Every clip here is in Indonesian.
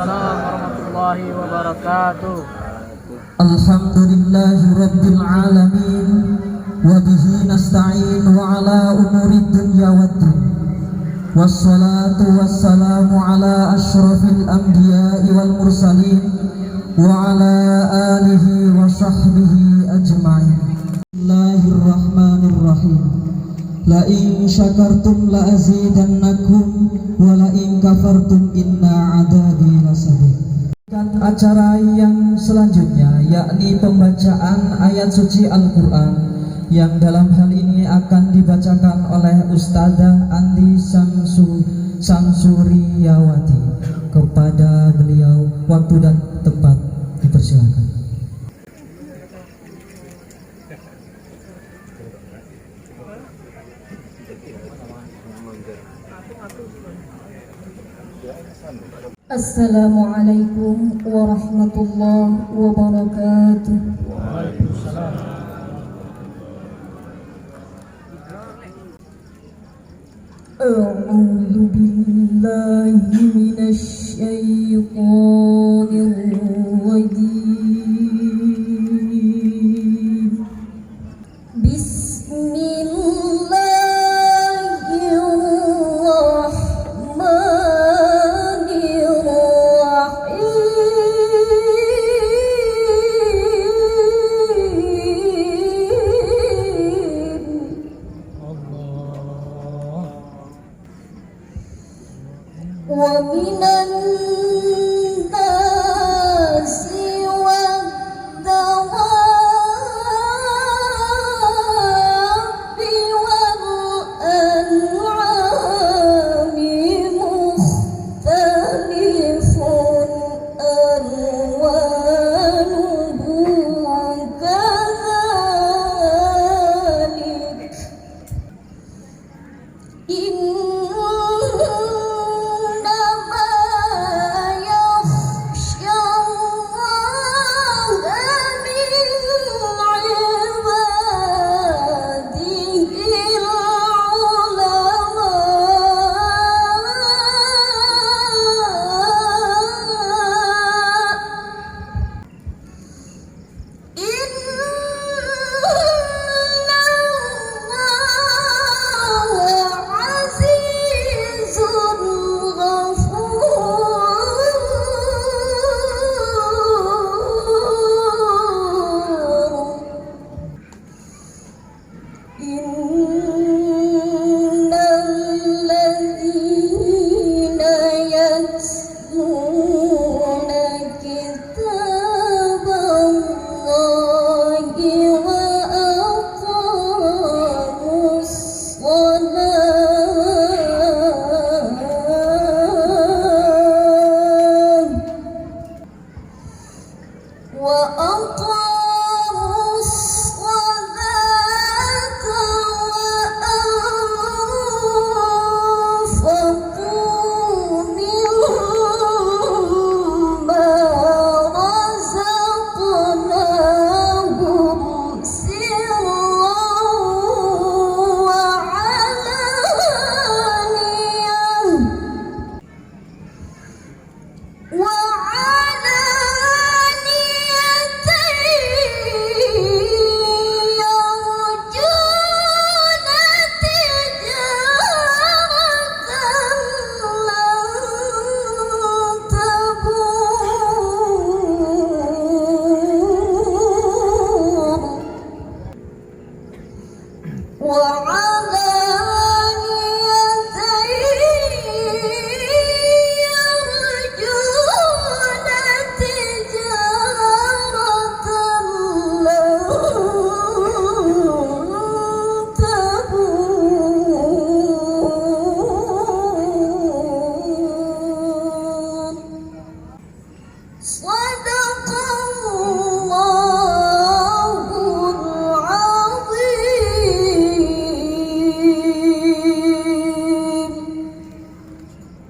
Waalaikumsalam warahmatullahi wabarakatuh. Alhamdulillahi rabbil alamin wa bihi nasta'in wa ala umurid dunya waddin. Wassalatu wassalamu ala asyrafil anbiya'i wal mursalin wa ala alihi wa sahbihi ajma'in. Bismillahirrahmanirrahim. La in syakartum la azidannakum wa la in kafartum inna adabi lasadid. Acara yang selanjutnya yakni pembacaan ayat suci Al-Quran yang dalam hal ini akan dibacakan oleh Ustadzah Andi Samsuriyawati. Kepada beliau waktu dan tempat dipersilakan. Assalamualaikum warahmatullahi wabarakatuh. Waalaikumsalam. A'udzu billahi minasy syaithanir rajim. ومن الناس والدواب والأنعام مختلف ألوانه كذلك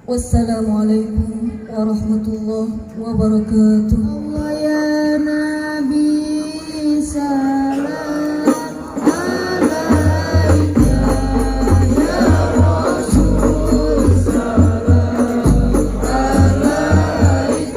Wassalamualaikum warahmatullahi wabarakatuh. Allah ya Nabi salam alaika ya Rasul salam alaika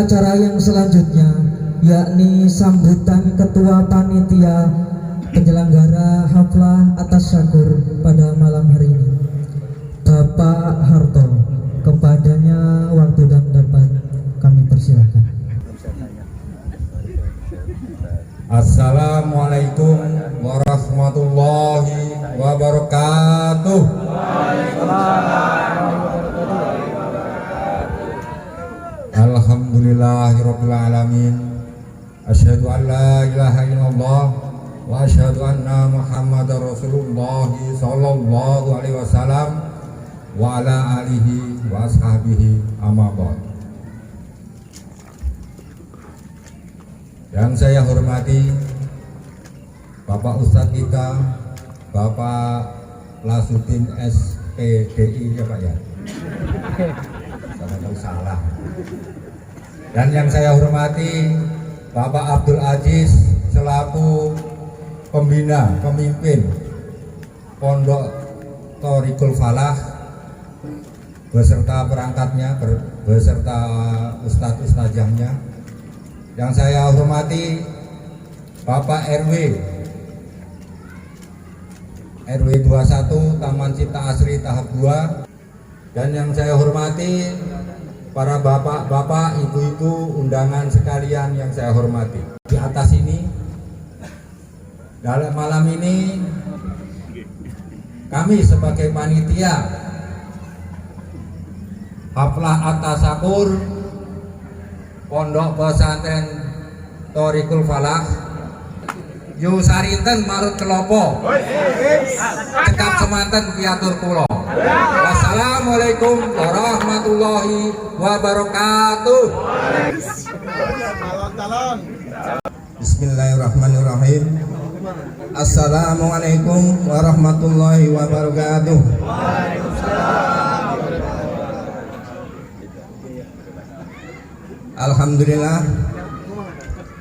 acara yang selanjutnya, yakni sambutan Ketua Panitia penyelenggara haflah atas syakur pada malam hari ini, Bapak Harto. Kepadanya waktu dan dapat kami persilakan. Assalamualaikum warahmatullahi wabarakatuh. Alhamdulillahirabbil alamin. Asyhadu an la ilaha illallah wa asyhadu anna Muhammadar Rasulullah sallallahu alaihi wasallam wa ala alihi wa ashabihi amma ba'd. Yang saya hormati Bapak Ustadz kita, Bapak Lasuddin SPDI ya Pak ya. Saya tahu salah. Dan yang saya hormati Bapak Abdul Aziz selaku pemimpin Pondok Thoriqul Falah beserta perangkatnya, beserta ustadz-ustadzahnya. Yang saya hormati Bapak RW 21 Taman Cipta Asri tahap 2, dan yang saya hormati para bapak-bapak, ibu-ibu, undangan sekalian yang saya hormati. Di atas ini, dalam malam ini kami sebagai panitia haflah at-tasyakur Pondok Pesantren Thoriqul Falah Yu Sarinten Marut Kelopo cekap semanten piatur kula. Wassalamualaikum warahmatullahi wabarakatuh. Bismillahirrahmanirrahim. Assalamualaikum warahmatullahi wabarakatuh. Alhamdulillah,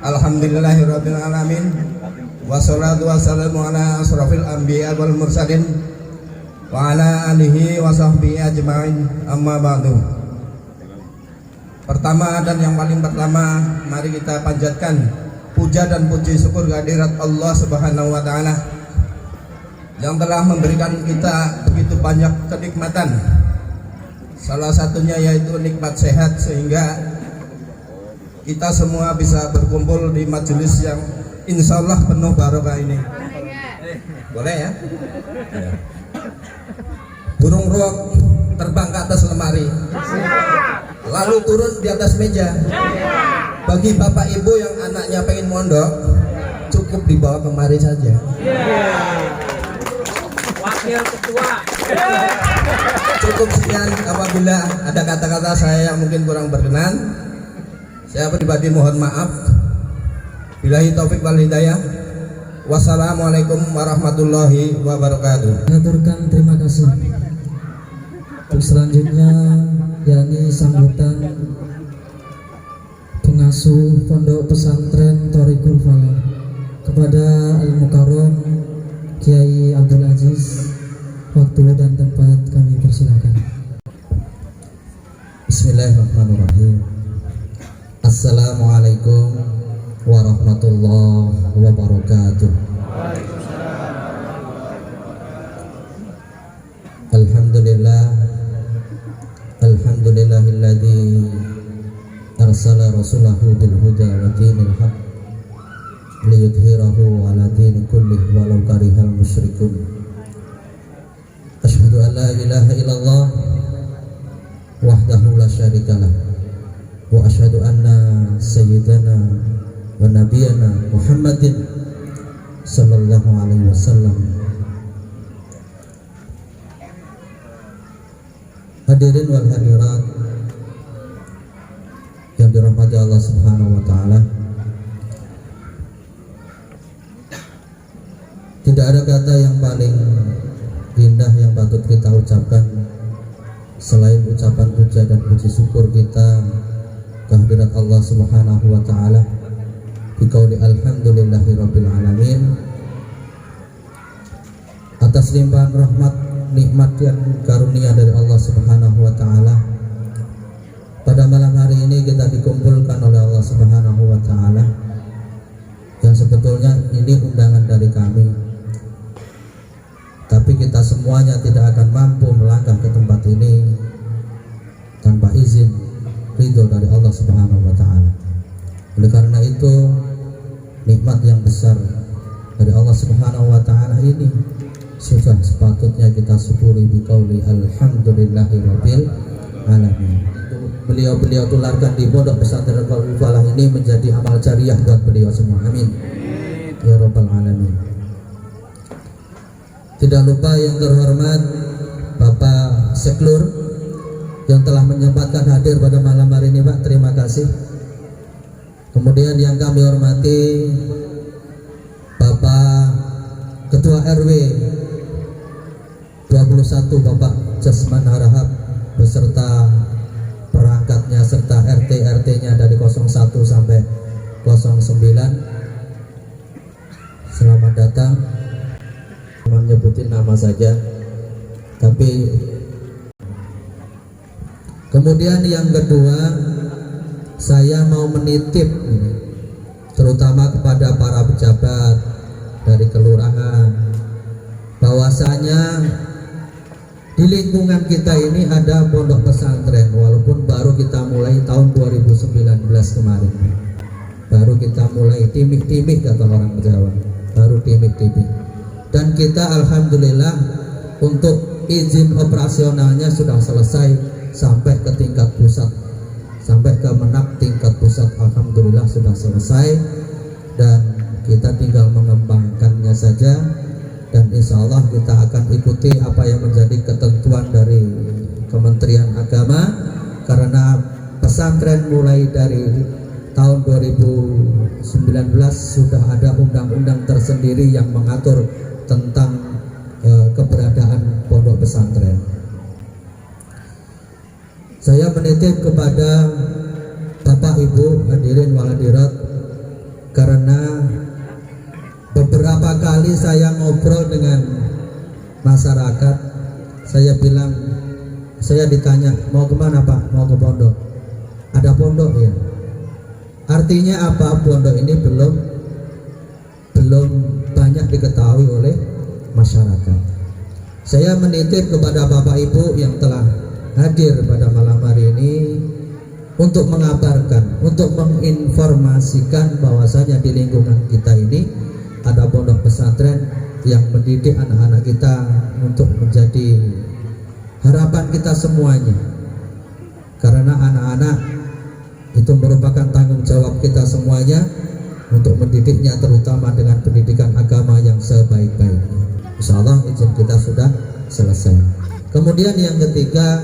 alhamdulillahirabbil alamin, wassalatu wassalamu ala asrofil anbiya wal mursalin wa ala alihi wa sahbihi ajma'in, amma ba'du. Pertama dan yang paling pertama, mari kita panjatkan puja dan puji syukur kehadirat Allah Subhanahu wa taala yang telah memberikan kita begitu banyak kenikmatan. Salah satunya yaitu nikmat sehat, sehingga kita semua bisa berkumpul di majelis yang insya Allah penuh barokah ini. Boleh ya? Burung ruok terbang ke atas lemari, lalu turun di atas meja. Bagi bapak ibu yang anaknya pengen mondok, cukup dibawa kemari saja. Wakil ketua. Cukup sekian. Apabila ada kata-kata saya yang mungkin kurang berkenan, saya pribadi mohon maaf. Billahi taufik wal hidayah. Wassalamualaikum warahmatullahi wabarakatuh. Mengaturkan terima kasih. Untuk selanjutnya, yakni sambutan pengasuh Pondok Pesantren Thoriqul Falah kepada Al-Mukarram Kiai Abdul Aziz. Waktu dan tempat kami persilakan. Bismillahirrahmanirrahim. Assalamualaikum warahmatullahi wabarakatuh. Alhamdulillah, alhamdulillahilladzi arsala rasulahu bil huda wa dinil haq liyudhhirahu ala dini kullih walau karihal musyrikun. Asyhadu an la ilaha illallah wahdahu la syarikalah wa asyhadu anna sayyidana wa nabiyana Muhammadin sallallahu alaihi wasallam. Hadirin wal hadirat yang dirahmati Allah Subhanahu wa taala, tidak ada kata yang paling indah yang patut kita ucapkan selain ucapan puja dan puji syukur kita kehadirat Allah Subhanahu wa taala biqauli alhamdulillahirabbil alamin atas limpahan rahmat nikmat dan karunia dari Allah Subhanahu wa taala pada malam hari ini kita dikumpulkan oleh Allah Subhanahu wa Ta'ala, yang sebetulnya ini undangan dari kami, tapi kita semuanya tidak akan mampu melangkah ke tempat ini tanpa izin ridho dari Allah Subhanahu wa Ta'ala. Oleh karena itu, nikmat yang besar dari Allah Subhanahu wa Ta'ala ini sudah sepatutnya kita syukuri biqauli alhamdulillahirabbil alamin. Beliau tularkan di Pondok Pesantren Qaulul Falah ini menjadi amal jariah buat beliau semua. Amin. Ya rabbal alamin. Tidak lupa yang terhormat Bapak Seklur yang telah menyempatkan hadir pada malam hari ini, Pak. Terima kasih. Kemudian yang kami hormati Bapak Ketua RW 21 Bapak Jasman Harahap beserta perangkatnya serta RT-RT-nya dari 01 sampai 09. Selamat datang. Menyebutin nama saja, tapi kemudian yang kedua, saya mau menitip terutama kepada para pejabat dari kelurahan, bahwasanya di lingkungan kita ini ada pondok pesantren, walaupun baru kita mulai tahun 2019 kemarin, baru kita mulai timik-timik kata orang Jawa, baru timik-timik, dan kita alhamdulillah untuk izin operasionalnya sudah selesai sampai ke tingkat pusat, sampai ke Menak tingkat pusat, alhamdulillah sudah selesai, dan kita tinggal mengembangkannya saja. Dan insya Allah kita akan ikuti apa yang menjadi ketentuan dari Kementerian Agama, karena pesantren mulai dari tahun 2019 sudah ada undang-undang tersendiri yang mengatur tentang keberadaan pondok pesantren. Saya menitip kepada Bapak Ibu hadirin wal hadirat, karena beberapa kali saya ngobrol dengan masyarakat, saya bilang, saya ditanya mau kemana Pak? Mau ke pondok. Ada pondok ya? Artinya apa? Pondok ini belum banyak diketahui oleh masyarakat. Saya menitip kepada Bapak Ibu yang telah hadir pada malam hari ini untuk mengabarkan, untuk menginformasikan bahwasanya di lingkungan kita ini ada pondok pesantren yang mendidik anak-anak kita untuk menjadi harapan kita semuanya, karena anak-anak itu merupakan tanggung jawab kita semuanya untuk mendidiknya, terutama dengan pendidikan agama yang sebaik-baiknya. Insya Allah izin kita sudah selesai. Kemudian yang ketiga,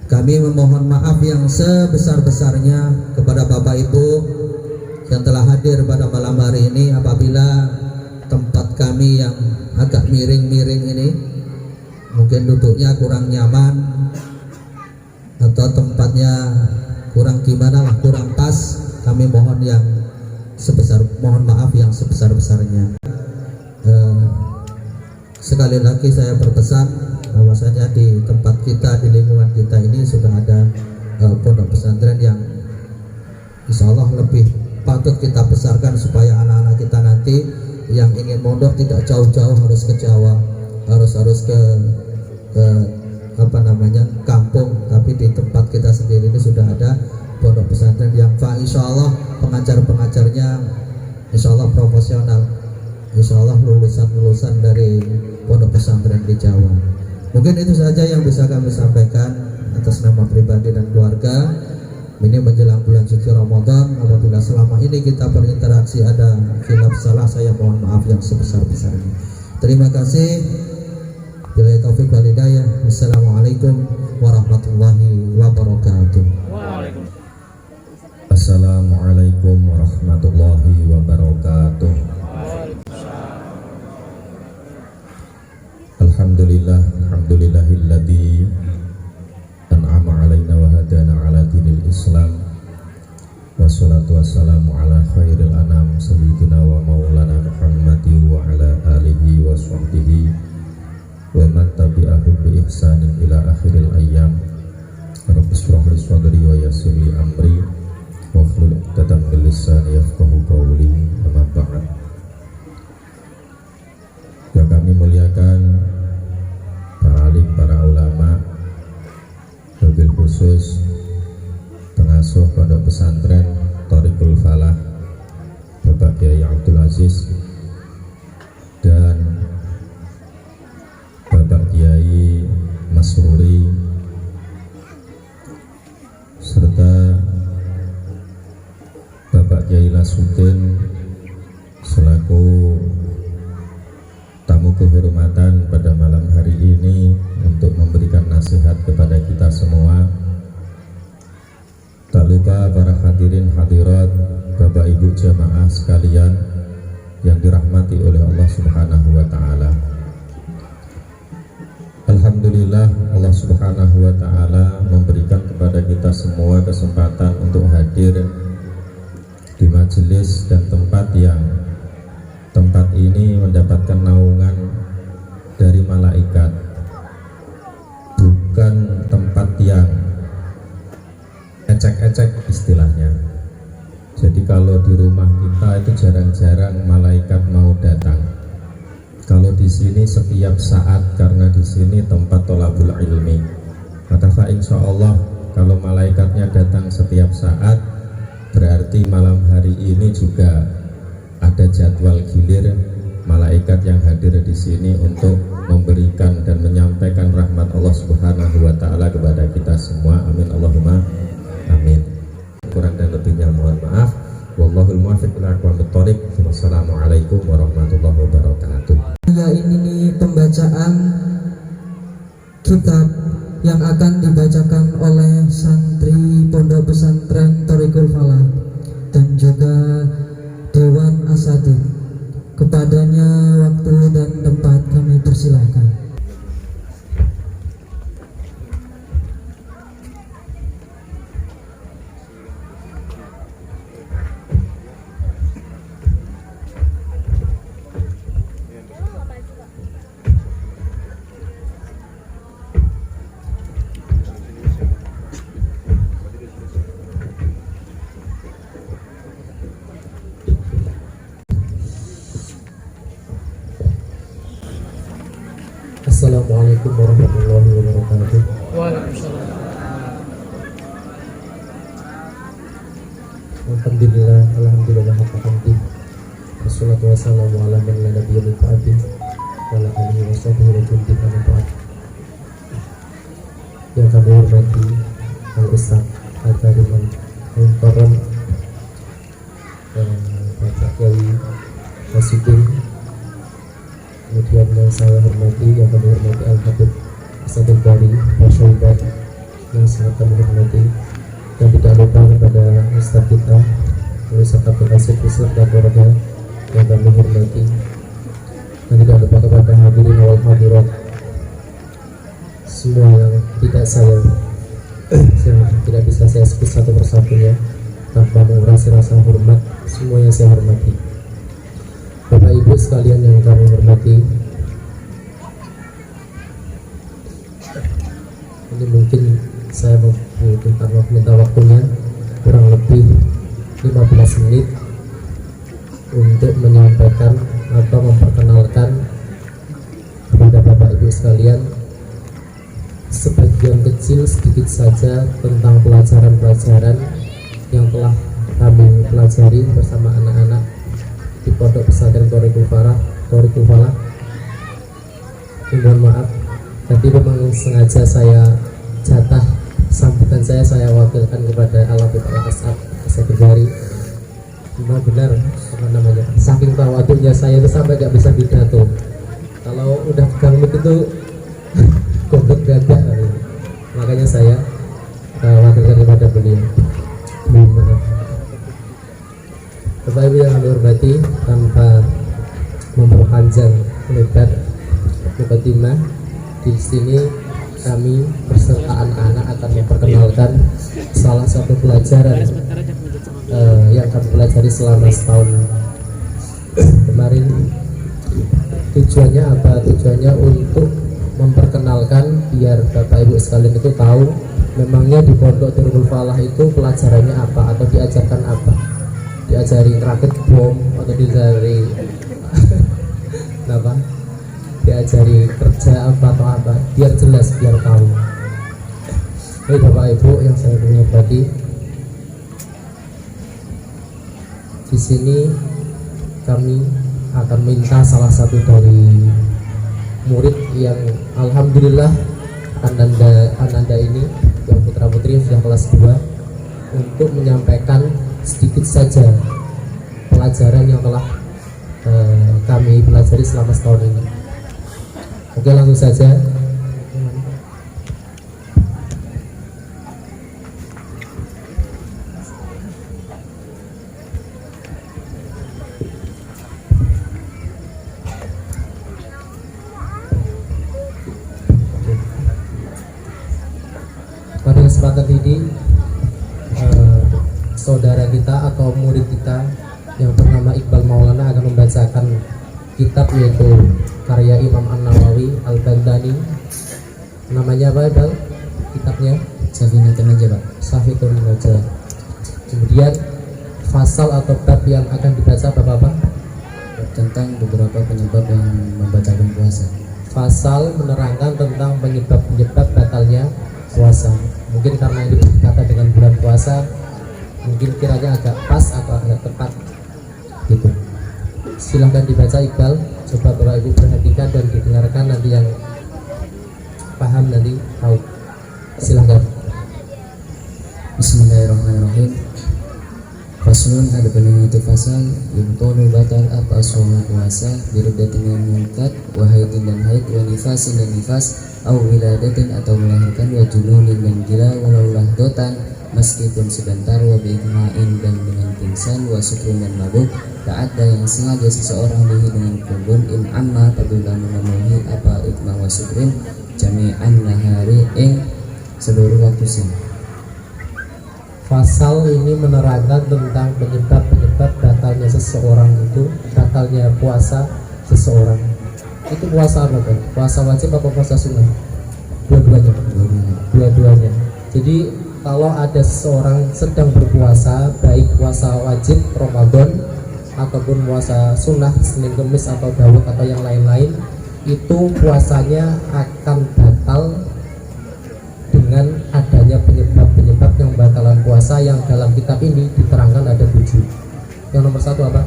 kami memohon maaf yang sebesar-besarnya kepada Bapak Ibu yang telah hadir pada malam hari ini apabila tempat kami yang agak miring-miring ini mungkin duduknya kurang nyaman atau tempatnya kurang gimana lah, kurang pas. Kami mohon maaf yang sebesar-besarnya. Sekali lagi saya berpesan bahwasanya di tempat kita, di lingkungan kita ini sudah ada pondok pesantren yang insya Allah lebih patut kita besarkan, supaya anak-anak kita nanti yang ingin mondok tidak jauh-jauh harus ke Jawa, harus ke kampung, tapi di tempat kita sendiri ini sudah ada pondok pesantren yang insya Allah pengajar-pengajarnya insya Allah profesional, insya Allah lulusan dari pondok pesantren di Jawa. Mungkin itu saja yang bisa kami sampaikan atas nama pribadi dan keluarga. Ini menjelang bulan suci Ramadan, apabila selama ini kita berinteraksi ada khilaf salah, saya mohon maaf yang sebesar-besarnya. Terima kasih. Billahi taufiq wal hidayah. Wassalamualaikum warahmatullahi wabarakatuh. Assalamualaikum warahmatullahi wabarakatuh. Alhamdulillahilladzi an'ama alaina wa hadana ala dinil Islam. Wassalatu wassalamu ala khairil anam sayyidina wa maulana Muhammadin wa ala alihi wa sahbihi wa man tabi'ahum bi ihsanin ila akhiril ayyam. Rabbi shrah li sadri wa yassir li amri wahlul 'uqdatam min lisani yafqahu qawli. Amma ba'd. Yang kami muliakan para alim, para ulama, wabil khusus pengasuh pondok pesantren Thariqul Falah Bapak Kiai Abdul Aziz dan Bapak Kiai Masruri serta Bapak Kiai Lasudin selaku tamu kehormatan pada malam hari ini untuk memberikan nasihat kepada kita semua. Tak lupa para hadirin hadirat, Bapak Ibu jamaah sekalian yang dirahmati oleh Allah Subhanahu wa taala. Alhamdulillah, Allah Subhanahu wa taala memberikan kepada kita semua kesempatan untuk hadir di majelis dan tempat ini mendapatkan naungan dari malaikat, bukan tempat yang ecek-ecek istilahnya. Jadi kalau di rumah kita itu jarang-jarang malaikat mau datang. Kalau di sini setiap saat, karena di sini tempat tholabul ilmi. Maka insya Allah kalau malaikatnya datang setiap saat, berarti malam hari ini juga ada jadwal gilir malaikat yang hadir di sini untuk memberikan dan menyampaikan rahmat Allah Subhanahu wa taala kepada kita semua. Amin Allahumma amin. Kurang dan lebihnya mohon maaf. Wallahul muwaffiq ila aqwamit thoriq. Wassalamualaikum warahmatullahi wabarakatuh. Ya, ini pembacaan kitab yang akan dibacakan oleh santri Pondok Pesantren Thariqul Falah dan juga Dewan Asatidz. Kepadanya waktu dan tempat kami persilahkan. Assalamualaikum warahmatullahi wabarakatuh. Waalaikumsalam. Alhamdulillah haqqa hamdi. Wassalatu wassalamu ala man la nabiyya min ba'di wa ala alihi wa sahbihi wa jundih amma ba'd. Yang kami hormati Al-Ustaz Al-Karim Al-Mukarram Bapak Kiai Lasudin, kemudian yang saya hormati, yang kami hormati Al-Habib Ustadzul Bari Masyaibat, yang sangat kami hormati, dan tidak lupa kepada Ustadz kita Ustadz Abdul Aziz beserta keluarga yang kami hormati, dan tidak lupa kepada hadirin wal hadirat semua yang tidak bisa saya sebut satu persatunya tanpa mengurangi rasa hormat. Semua yang saya hormati, Bapak Ibu sekalian yang kami hormati, ini mungkin saya minta waktunya kurang lebih 15 menit untuk menyampaikan atau memperkenalkan kepada Bapak Ibu sekalian sebagian kecil sedikit saja tentang pelajaran-pelajaran yang telah kami pelajari bersama anak-anak di Pondok Pesantren Thariqul Falah. Mohon maaf, tadi memang sengaja saya jatah sambutan saya wakilkan kepada Al-Habib Al-Asatidz Bari. Benar saking tawadhunya saya itu sampai gak bisa pidato. Kalau udah pegang mic itu gondok gagak, makanya saya wakilkan kepada beliau. Bapak Ibu yang kami hormati, tanpa memperpanjang lebar mukadimah, di sini kami beserta anak-anak akan memperkenalkan salah satu pelajaran yang kami pelajari selama setahun kemarin. Tujuannya apa? Tujuannya untuk memperkenalkan biar Bapak Ibu sekalian itu tahu memangnya di pondok Darul Falah itu pelajarannya apa atau diajarkan apa? Diajari rakit bom atau diajari apa? Diajari kerja apa atau apa? Biar jelas, biar tahu. Baik Bapak Ibu yang saya hormati, di sini kami akan minta salah satu dari murid yang alhamdulillah Ananda ini yang putra putri sudah kelas 2 untuk menyampaikan sedikit saja pelajaran yang telah kami pelajari selama setahun ini. Oke, langsung saja. Pada kesempatan ini saudara kita atau murid kita yang bernama Iqbal Maulana akan membacakan kitab, yaitu karya Imam An-Nawawi Al-Bandani. Namanya apa Iqbal? Kitabnya Safinatun Najah, Pak. Safinatun Najah. Kemudian fasal atau bab yang akan dibaca Bapak-bapak tentang beberapa penyebab yang membatalkan puasa. Fasal menerangkan tentang penyebab batalnya puasa. Mungkin karena ini berkaitan dengan bulan puasa, mungkin kiranya agak pas atau agak tepat gitu. Silahkan dibaca Iqbal. Coba Bapak Ibu perhatikan dan didengarkan, nanti yang paham nanti tahu. Silahkan. Bismillahirrahmanirrahim. Faslun, ada penanya itu fasal yumtonu batal apa suami puasa birudatin yang mungkat wahidin dan haid wa nifasin dan nifas au wiladatin atau melahirkan wa jununin dan gila walau lahdotan meskipun sebentar wa bi'ikma'in dan dengan pingsan wa sukrin dan mabuk. Tak ada yang sengaja seseorang bihi dengan kumbun in amma apabila memenuhi apa ikma wa sukrin jami'an nahari ing seluruh waktu siang. Pasal ini menerangkan tentang penyebab batalnya seseorang itu, batalnya puasa seseorang. Itu puasa apa kan? Puasa wajib atau puasa sunnah? Dua-duanya. Dua-duanya. Jadi kalau ada seseorang sedang berpuasa, baik puasa wajib Ramadan ataupun puasa sunnah Senin Kemis atau Daud atau yang lain-lain, itu puasanya akan batal dengan adanya penyebab yang batalan puasa yang dalam kitab ini diterangkan ada 7. Yang nomor 1 apa?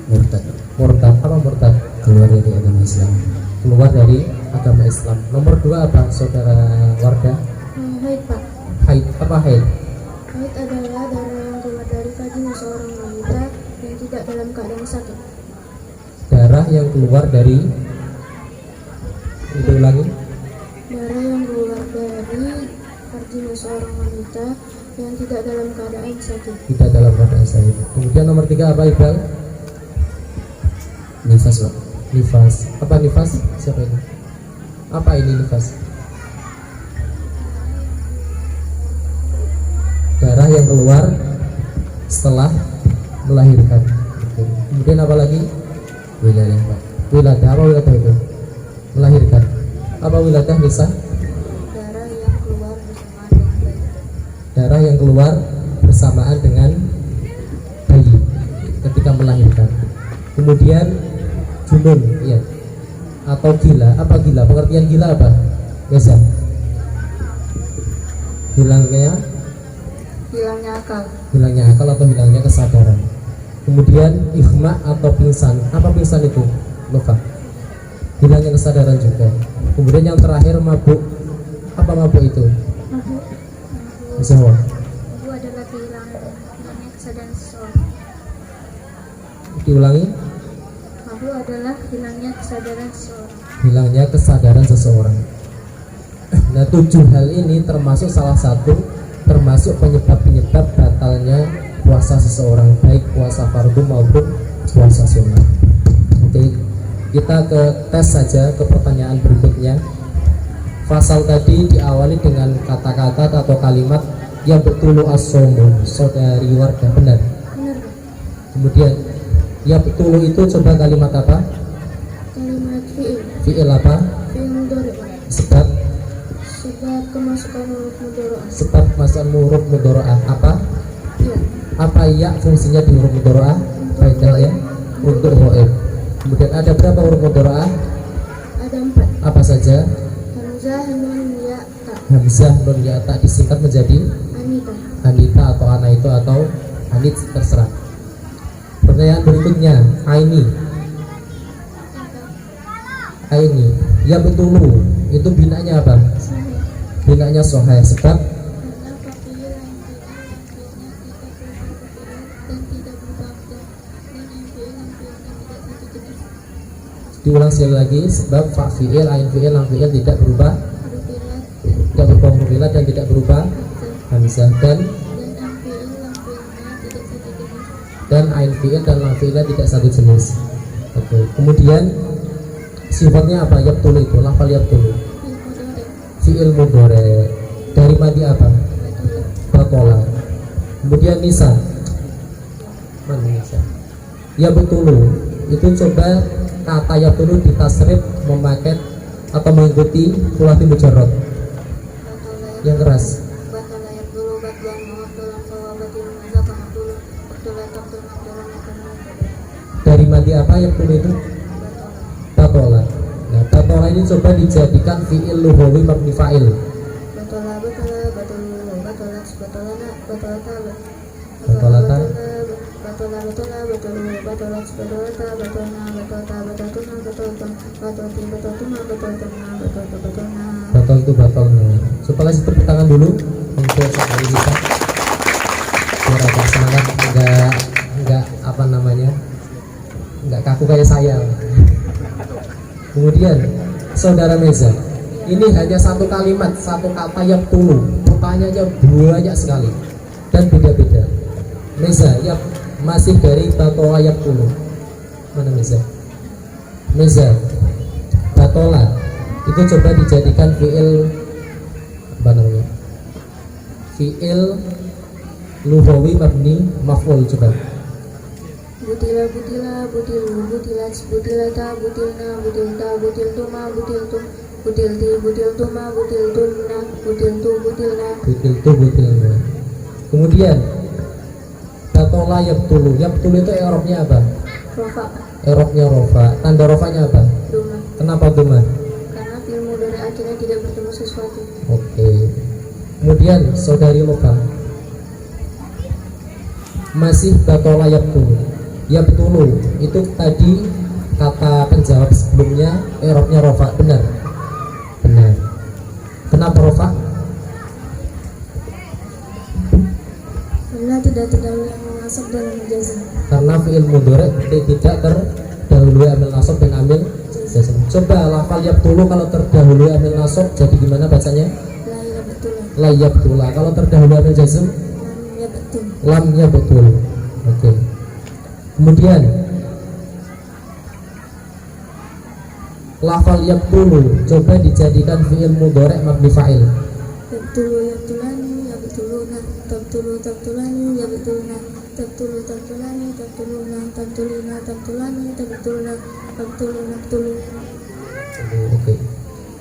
Murtad. Murtad. Apa murtad? Keluar dari agama Islam. Keluar dari agama Islam. Nomor 2 apa, Saudara Wardah? Haid, Pak. Haid. Apa haid? Haid adalah darah yang keluar dari vagina seorang wanita yang tidak dalam keadaan sakit. Darah yang keluar dari, itu ulangi. Darah yang keluar dari vagina seorang wanita yang tidak dalam keadaan sakit. Tidak dalam keadaan sakit. Kemudian nomor 3 apa Iqbal? Nifas, Pak. Nifas. Apa nifas? Siapa ini? Apa ini nifas? Darah yang keluar setelah melahirkan. Oke. Kemudian apa lagi? Wilayah, Pak. Wiladah. Apa wiladah itu? Melahirkan. Apa wiladah, Nisa? Darah yang keluar bersamaan dengan bayi. Darah yang keluar bersamaan dengan bayi ketika melahirkan. Kemudian junun, ya, atau gila. Apa gila? Pengertian gila apa? Biasa. Hilangnya akal. Hilangnya akal atau hilangnya kesadaran. Kemudian ikhma atau pingsan. Apa pingsan itu? Lupa. Hilangnya kesadaran juga. Kemudian yang terakhir mabuk. Apa mabuk itu? Bisa Itu adalah hilangnya kesadaran seseorang. diulangi. Mabuk adalah hilangnya kesadaran seseorang. Hilangnya kesadaran seseorang. Nah, 7 hal ini termasuk salah satu, termasuk penyebab batalnya puasa seseorang, baik puasa fardu maupun puasa sunnah. Oke, kita ke tes saja, ke pertanyaan berikutnya. Fasal tadi diawali dengan kata-kata atau kalimat yang betulu as-somu, Saudari Wardah, benar? Benar, Pak. Kemudian yang betulu itu coba kalimat apa? Kalimat fi'il. Fi'il apa? Fi'il mudhari', Pak. Sebab Sebab kemasukan huruf mudhari'ah. Sebab kemasukan huruf mudhari'ah apa? Ya. Apa ya fungsinya di huruf mudhari'ah? Faedah ya. Untuk ghaib. Kemudian ada berapa huruf mudhari'ah? Ada 4. Apa saja? Hamzah, nun, ya, ta. Hamzah, nun, ya, ta disingkat menjadi Anita. Anita atau Ana itu atau Anit, terserah. Pertanyaan berikutnya, Aini. Aini, ya betulu. Itu binanya apa? Sahih. Binanya soheh. Sebab Karena fakir yang dan tidak berubah dan yang tidak satu jenis. diulang sekali lagi. Sebab fa fi'il, ain fi'il, lam fi'il tidak berubah, Rupilat tidak berubah huruf ilat dan tidak berubah hamzah. Dan ain fi'il dan lam fi'il tidak satu jenis. Oke. Kemudian sifatnya apa? Yabtul itu, lafal yabtul. Fi'il mudhari. Dari madi apa? Batola. Kemudian nisa. Mana nisa? Ya betulu. Itu coba kata ya betulu ditasrif memakai atau mengikuti sulati mujarrad yang keras. Dari madi apa yang betulu itu? Batola. Nah, batola ini coba dijadikan fi'il lughawi mabni fa'il. Batol itu batol. Coba kasih tepuk tangan dulu untuk saudari kita biar agak semangat, enggak apa namanya, enggak kaku kayak saya. Kemudian saudara Meza, ini hanya satu kalimat, satu kata yang tulu, pertanyaannya banyak sekali dan beda-beda. Meza, ya masih dari batola yang tulu. Mana Meza? Meza, batola itu coba dijadikan fi'il apa namanya? Fi'il lughawi mabni maf'ul coba. Butila, butilu, butilat, butilata, butilna, butilta, butiltuma, butiltum, butilti, butiltuma, butiltumna, butiltu, butilna. Butiltu, butilna. Kemudian batola yabtulu. Yabtulu itu i'rabnya apa? Rofa, I'rabnya rofa. Tanda rofanya apa? duma. Kenapa duma? Karena ilmu dari akhirnya tidak bertemu sesuatu. Oke. Kemudian saudari Loba, masih batola yabtulu. Yabtulu itu tadi kata penjawab sebelumnya i'rabnya rofa, benar? Benar. Kenapa rofa? Karena tidak terdahulu yang masuk dalam jazm. Karena fi'il mudhari tidak terdahului amil nasab dan amil jazm. Coba lafal yabtulu kalau terdahului amil nasab jadi gimana bacanya? Lahir betul. La yabtula. Kalau terdahului amil jazm Ya betul. lam yabtul. Oke. Kemudian lafal yabtulu coba dijadikan fi'il mudhari mabni fa'il. Yabtulu, yabtulani, yabtuluna, tabtulu, tabtulani, yabtuluna, tabtulu, tabtulani, tabtuluna, tabtulina, tabtulani, tabtuluna, tabtulu, nabtulu. Oke.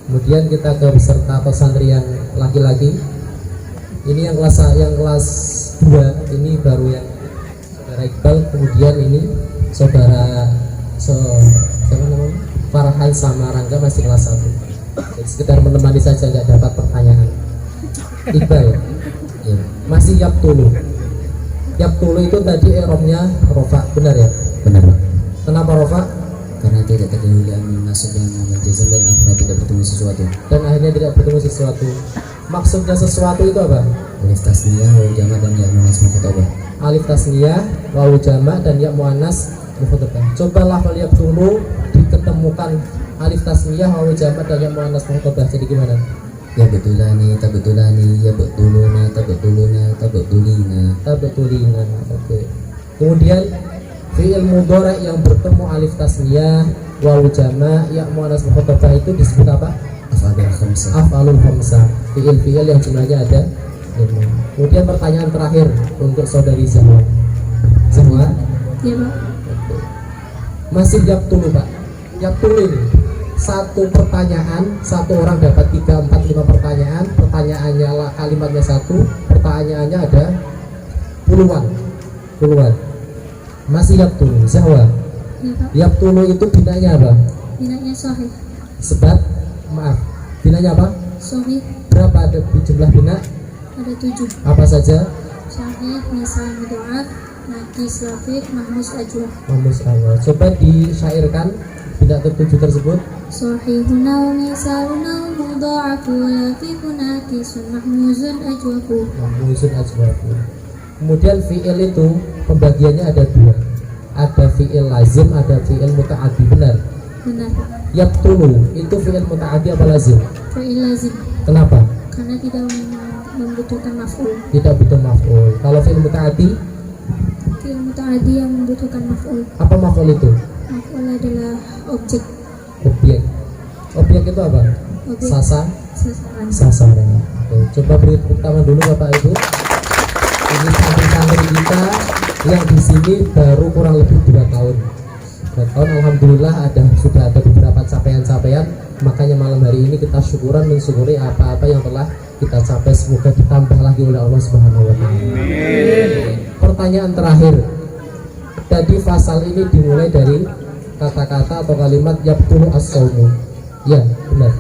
Kemudian kita ke peserta atau santri yang laki-laki. Ini yang kelas 2, ini baru yang saudara Iqbal, kemudian ini saudara siapa namanya? Farhan sama Rangga masih kelas 1. Jadi sekedar menemani saja, nggak dapat pertanyaan. Iqbal, ya, masih yabtulu. Yabtulu itu tadi i'rabnya rofa, benar ya? Benar, Pak. Kenapa rofa? Karena tidak terdahulu amil nasab dan amil jazm dan akhirnya tidak bertemu sesuatu. Dan akhirnya tidak bertemu sesuatu. Maksudnya sesuatu itu apa? Alif tasniyah, wawu jamak dan ya muannas mukhatabah. Alif tasniyah, wawu jamak dan ya muannas mukhatabah. Coba lafal yabtulu diketemukan alif tasniyah, wawu jamak dan ya muannas mukhatabah. Jadi gimana? Ya betulani, tabetulani, ya betuluna, tabetuluna, tabetulina. Tabetulina. Oke. Kemudian fi'il mudhari yang bertemu alif tasniyah, wawu jamak, ya muannas mukhatabah itu disebut apa? Af'alul khamsah. Af'alul khamsah. Fi'il yang jumlahnya ada 5. Kemudian pertanyaan terakhir untuk saudari Zahwa. Zahwa? Ya Pak. Masih yabtulu Pak. Yabtulu ini satu pertanyaan, satu orang dapat 3, 4, 5 pertanyaan. Pertanyaannya lah, kalimatnya satu, pertanyaannya ada puluhan. Masih Yaptulu, Zahwa. Yaptulu itu binanya apa? Binanya sahih. Sebat, maaf, binanya apa? Sahih Berapa ada jumlah bina? ada 7. Apa saja? Sahih, misal, mudha'af, nakis, lafik, mahmus, ajwah. Mamus Allah. Coba disyairkan bina ke-7 tersebut. Sahihuna wa misaluna wa mudha'afu, lafikun, nakisun, mahmuzun, ajwafu. Mamusun ajwabu. Kemudian fi'il itu pembagiannya ada 2. Ada fi'il lazim, ada fi'il muta'addi. Benar? Benar. Yaptulu itu fi'il muta'addi apa lazim? Fa'il lazim Kenapa? karena tidak membutuhkan maf'ul. Tidak butuh maf'ul. Kalau fi'il muta'addi, Fi'il muta'addi yang membutuhkan maf'ul. apa maf'ul itu? Maf'ul adalah objek. Objek. Objek itu apa? Objek Sasaran. sasaran. Oke, coba beri tepuk tangan dulu Bapak Ibu. Ini santri-santri kita yang di sini baru kurang lebih 2 tahun. 2 tahun, alhamdulillah sudah ada beberapa capaian-capaian. Makanya malam hari ini kita mensyukuri apa-apa yang telah kita capai. Semoga ditambah lagi oleh Allah Subhanahu wa taala. Pertanyaan terakhir. Tadi pasal ini dimulai dari kata-kata atau kalimat yabtulu as-saumu. Ya, benar.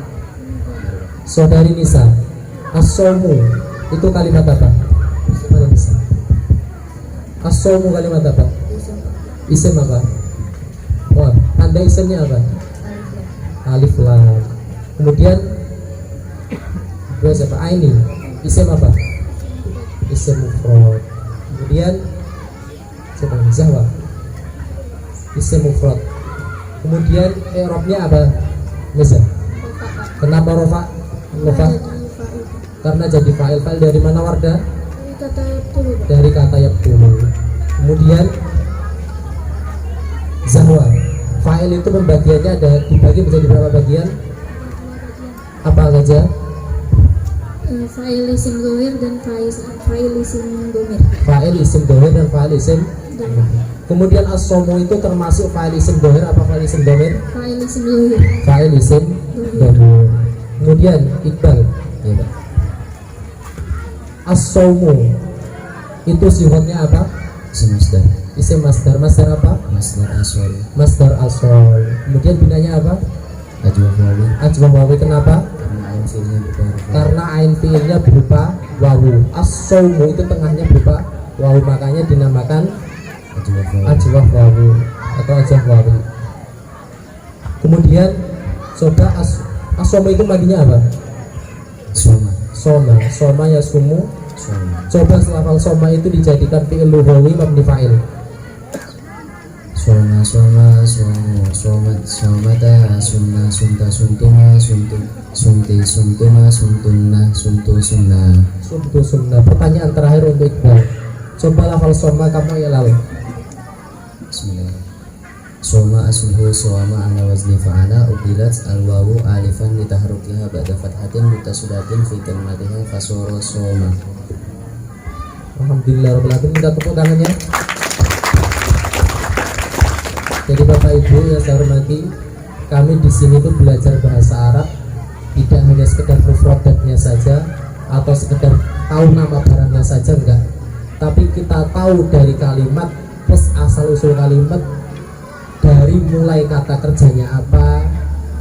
Saudari Nisa, as-saumu itu kalimat apa? Mana Nisa? As-saumu kalimat apa? Isim apa? Wah, tanda isimnya apa? Alif lam. Kemudian berapa? Aini. Isim apa? Isim mufrad. Kemudian siapa? Zahwa. Isim mufrad. Kemudian i'rabnya apa? Nisa. Kenapa rofa? Rofa? Karena jadi fa'il. Fa'il dari mana Wardah? Ini kata yabtulu. Dari kata yabtulu. Kemudian Zahwa, fa'il itu pembagiannya dibagi menjadi berapa bagian? Apa saja? Fa'il isim dhamir dan fa'il isim dhamir. Fa'il isim dhamir dan fa'il isim. Kemudian as-saumu itu termasuk fa'il isim dhamir apa fa'il isim dhamir? Fa'il isim dhamir. Fa'il isim dhamir. Kemudian Iqbal, ya Pak. As-saumu itu sifatnya apa? Isim masdar. Isim masdar. Masdar apa? Masdar aswari. Masdar asal. Kemudian binanya apa? Ajwah wawi. Ajwah wawi. Kenapa? Karena ain fi'ilnya berupa huruf wawi. Karena ain fiilnya berupa wawu. As-saumu itu tengahnya berupa wawu, makanya dinamakan Ajwah wawi. ajwah wawu atau ajwah wawi. Kemudian coba as-saumu itu baginya apa? Soma. Soma. Soma ya sumu. Soma. Coba lafal soma itu dijadikan fi'il lughawi mabni fa'il. Soma somu somat somata sunna sunta suntuma sunti suntuma suntunna suntu sunna. Sumtu sunnah. Pertanyaan terakhir untuk Iqbal. Coba lafal soma kamu lalu. Bismillah. Soma asluhu soma ala wazni fa'ala ubilat alwawu alifan litahrukiha ba'da fathatin mutasudatin fi kalimatiha fasoro soma. Alhamdulillah rabbil alamin. Minta tepuk tangannya. Jadi Bapak Ibu yang saya hormati, kami di sini tuh belajar bahasa Arab tidak hanya sekedar mufradatnya saja atau sekedar tahu nama barangnya saja, enggak. Tapi kita tahu dari kalimat plus asal usul kalimat, dari mulai kata kerjanya apa,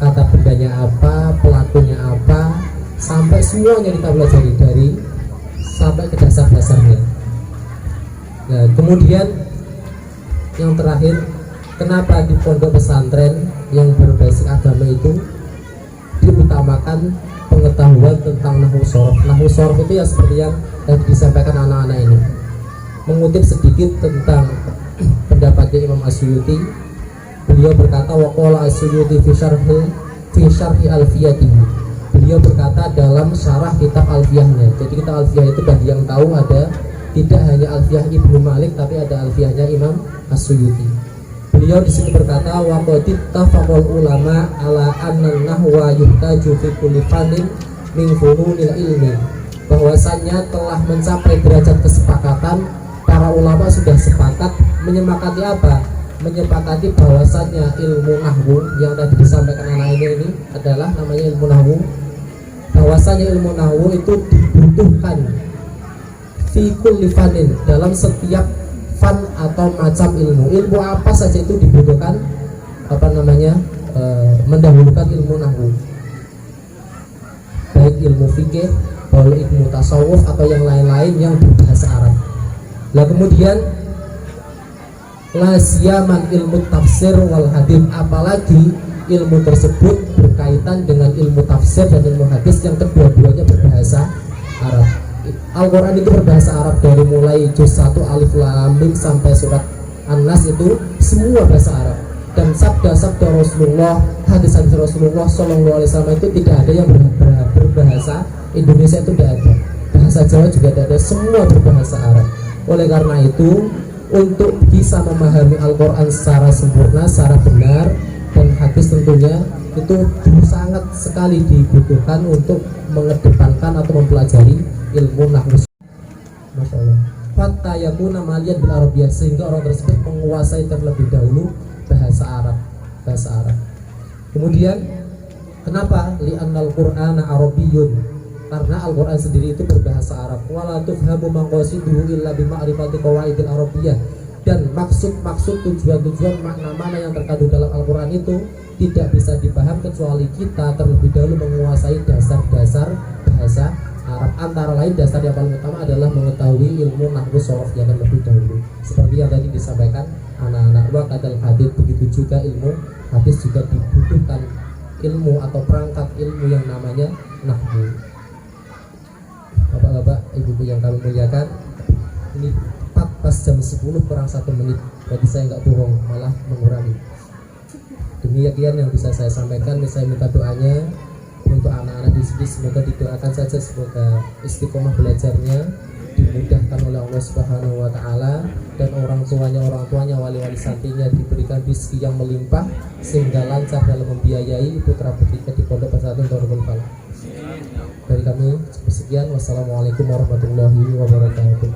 kata bendanya apa, pelakunya apa, sampai semuanya kita pelajari dari sampai ke dasar-dasarnya. Nah, kemudian yang terakhir, kenapa di pondok pesantren yang berbasis agama itu diutamakan pengetahuan tentang nahwu shorof? Nahwu shorof itu ya seperti yang tadi disampaikan anak-anak ini. Mengutip sedikit tentang pendapatnya Imam As-Suyuti, beliau berkata waqala As-Suyuti fi syarhi alfiyatihi. Beliau berkata dalam syarah kitab alfiyahnya. Jadi kitab alfiyah itu bagi yang tahu ada tidak hanya alfiyah Ibnu Malik tapi ada alfiyahnya Imam As-Suyuti. Beliau di situ berkata wa qad ittafaqal ulama ala anna nahwa yuhtaju fi kulli fannin min fununil ilmi. Bahwasanya telah mencapai derajat kesepakatan, para ulama sudah sepakat menyepakati apa? menyepakati bahwasannya ilmu nahwu yang tadi disampaikan anak ini adalah namanya ilmu nahwu, bahwasanya ilmu nahwu itu dibutuhkan fi kulli fanin, dalam setiap fan atau macam ilmu apa saja itu dibutuhkan mendahulukan ilmu nahwu, baik ilmu fikih, baik ilmu tasawuf atau yang lain-lain yang berbahasa Arab. Lah kemudian la siyaman ilmu tafsir wal hadis, apalagi ilmu tersebut berkaitan dengan ilmu tafsir dan ilmu hadis yang kedua-duanya berbahasa Arab. Al-Quran itu berbahasa Arab dari mulai juz 1 alif lam mim sampai surat An-Nas itu semua bahasa Arab. Dan sabda-sabda Rasulullah, hadis-hadis Rasulullah Shallallahu Alaihi Wasallam itu tidak ada yang berbahasa Indonesia, itu tidak ada. Bahasa Jawa juga tidak ada, semua berbahasa Arab. Oleh karena itu, untuk bisa memahami Al-Quran secara sempurna, secara benar, dan hadis tentunya itu sangat sekali dibutuhkan untuk mengedepankan atau mempelajari ilmu nahwu. Masya Allah. Hatta yakuna maliyan bil Arabiyyah, sehingga orang tersebut menguasai terlebih dahulu bahasa Arab. Kemudian kenapa? Li'annal Qur'ana Arabiyyun, karena Al-Quran sendiri itu berbahasa Arab. Wala tufhamu maqasiduhu illa bima'rifati qawaidil Arabiyyah, dan maksud-maksud, tujuan-tujuan, makna-makna yang terkandung dalam Al-Quran itu tidak bisa dipaham kecuali kita terlebih dahulu menguasai dasar-dasar bahasa Arab. Antara lain dasar yang paling utama adalah mengetahui ilmu nahwu shorof yang terlebih dahulu, seperti yang tadi disampaikan anak-anak. Waqadal hadis, begitu juga ilmu hadis juga dibutuhkan ilmu atau perangkat ilmu yang namanya nahwu. Bapak-bapak, ibu-ibu yang kami muliakan, ini pas jam 10 kurang 1 menit, jadi saya nggak bohong, malah mengurangi. Demikian yang bisa saya sampaikan. Saya minta doanya untuk anak-anak di sini, semoga didoakan saja, semoga istiqomah belajarnya, dimudahkan oleh Allah Subhanahu wa Ta'ala, dan orang tuanya, wali-wali santrinya diberikan rezeki yang melimpah sehingga lancar dalam membiayai putra putrinya di Pondok Pesantren Darul Falah. Dari kami sekian, wassalamualaikum warahmatullahi wabarakatuh.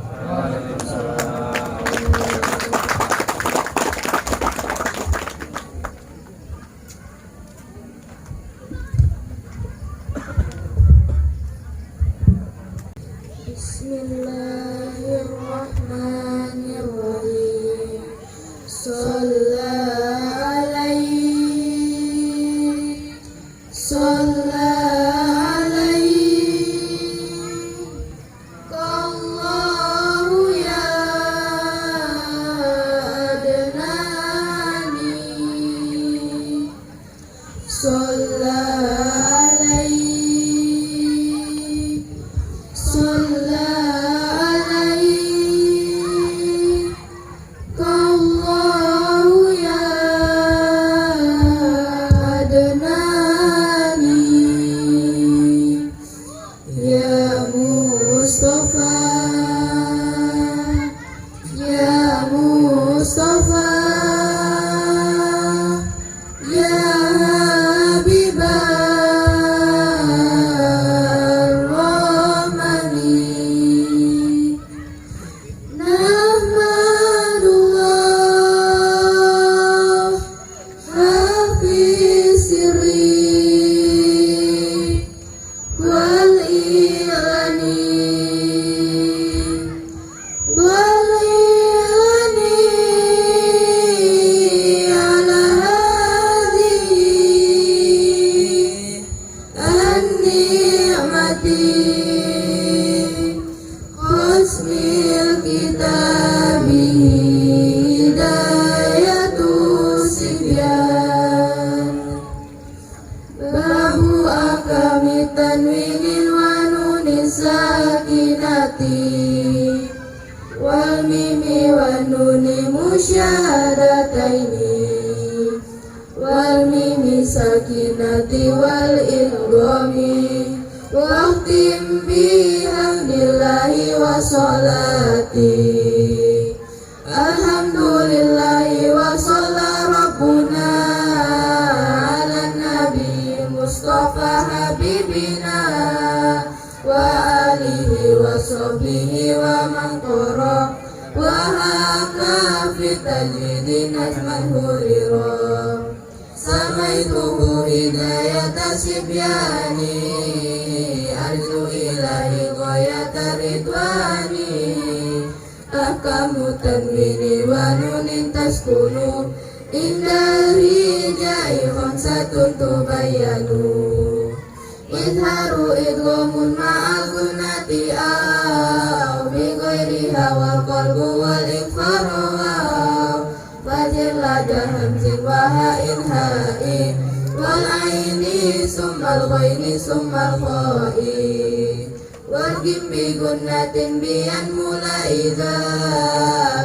Bismillahirrahmanirrahim. wa man qara wa haka fi بالتجويد نجما هريرا سميته هداية سبياني أرجو إلهي غاية رضواني أحكام التنوين ونون تسكن عند الهجاء خمسة تبين إظهار إدغام مع الغنة أو بغيرها والقلب والإكفار فجر لدى همز وهاء هاء والعين ثم الغين ثم الخاء والجيم بجنة بينمل إذا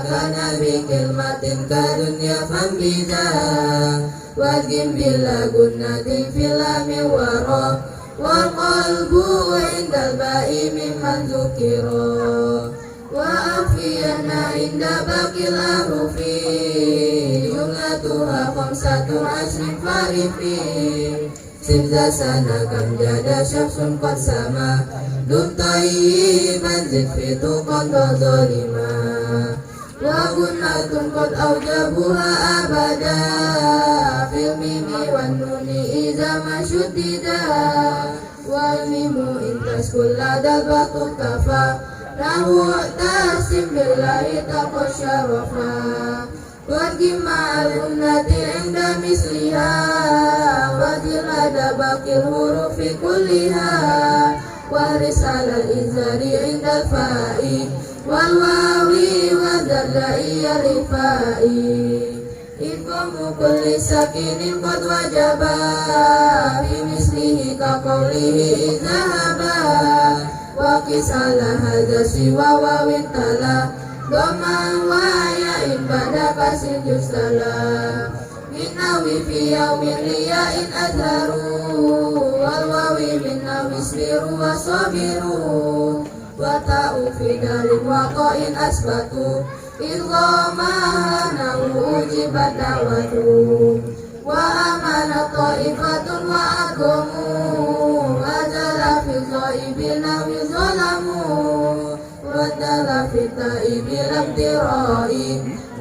كان بكلمة كدنيا فانبذا والجيم بلا جنة في اللام وراء والقلب عند الباء ممن ذكرا وأخفينا عند باقي الأحرف جملتها 15 فارفين سبزة سنة كم جاد شخص قد سما دم طيبا زد في تقى ظالما وجنة قد أوجبها أبدا في الميم والنون إذا ما شددا والميم إن تسكن لدى الباء كفى نحو اعتصم بالله تقى الشرفا والجيم مع الأمة عند مثلها وزر لدى باقي الحروف كلها وارث على الإنذار عند الفاء والواو والذرية الرفاء إدغام كل ساكن قد وجبا في مثله كقوله إذا هبا وقس على هذا سوى واو تلا ضما وياء بعد كسر جسلا من نوي في يوم رياء أظهروا والواو من نوي اصبروا وصبروا وتاء في دار وقاء أثبتوا إضغامها نحو أجيبت دعوته وآمن طائفة وأقاموا أجل في الغائب نحو ظلموا ردل في التائب الابتراء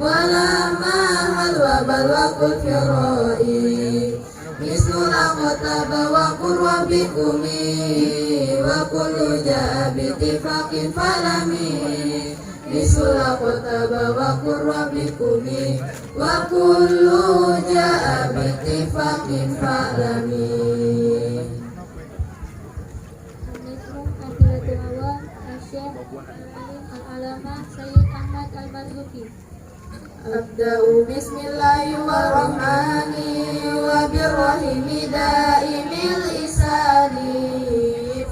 ولا مهل وبل وكل فراء مثل الأقطاب وقل ربكم وكل جاء باتفاق فلمي مثل الأقطاب وقل ربكم وكل جاء باتفاق فلمي أبدأ بسم الله والرحمن وبالرحيم دائم الإحسان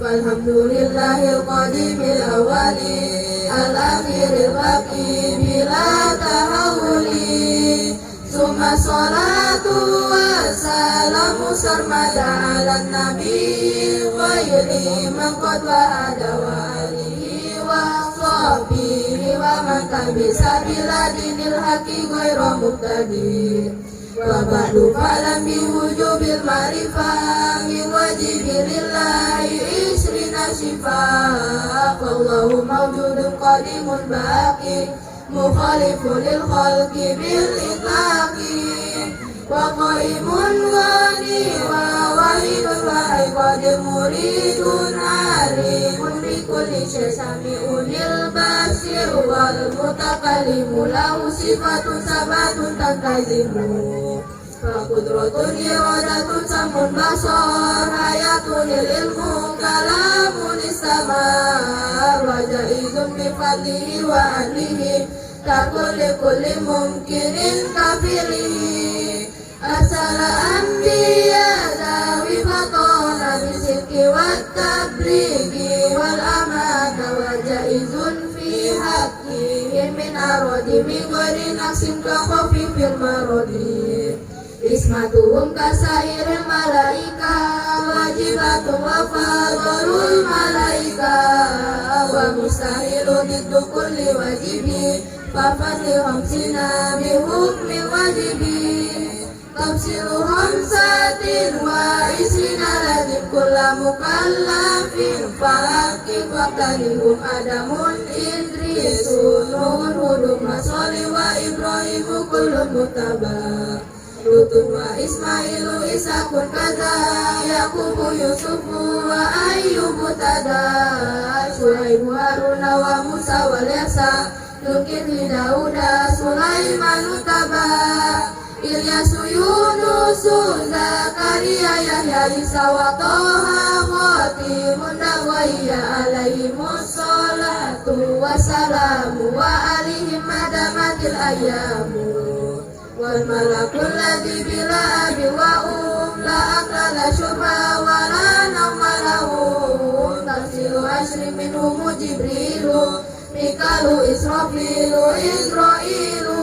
فالحمد لله القديم الأول الأخير الباقي بلا تحول ثم الصلاة والسلام سرمدا على النبي غير من قد وعد وآله وصحبه ومن تبع سبيل دين الحق غير مبتدئ وبعد فلم بوجوب المعرفة من واجب لله 20 شفاء فالله موجود قديم باقي مخالف للخلق بالإطلاق وقائم غني وواحد وعقاد مريد عليم بكل شيء سميع البصير والمتكلم له صفة سبعة تنتظم فقدرة إرادة سمع بصر حياة العلم كلام استمر وجائز بفضله وعدله ككل كل ممكن كفله أرسل أنبياء ذوي فطان بالصدق والتبليغ والأمانة وجائز في حقهم من أراد من غير نقص كخفيف المرض ismatuhum kasairil malaika wajibatun wa fadlul malaika wa mustahilun itu kulli wajibi fa fadlihum sina bihukmil wajibi tafsiru hamsatin wa isrina lazim kulla mukallafin فحقق وقتهم آدم إدريس نوح هود صالح وإبراهيم كل متبع لوط وإسماعيل إسحاق كذا يعقوب يوسف وأيوب تدا شعيب هارون وموسى واليسع Zulkifli Dauda Sulaiman Utaba Ilyas Yunus Zakaria Yahya Isa wa Toha Khatimun Dawaiya alaihimus salatu wassalamu wa alihim madamatil ayyamu wal malakul ladzi bila abi wa la akala syurba wa la nawma lahu tafsiru ashri minhum Jibrilu Mikalu Israfilu Israilu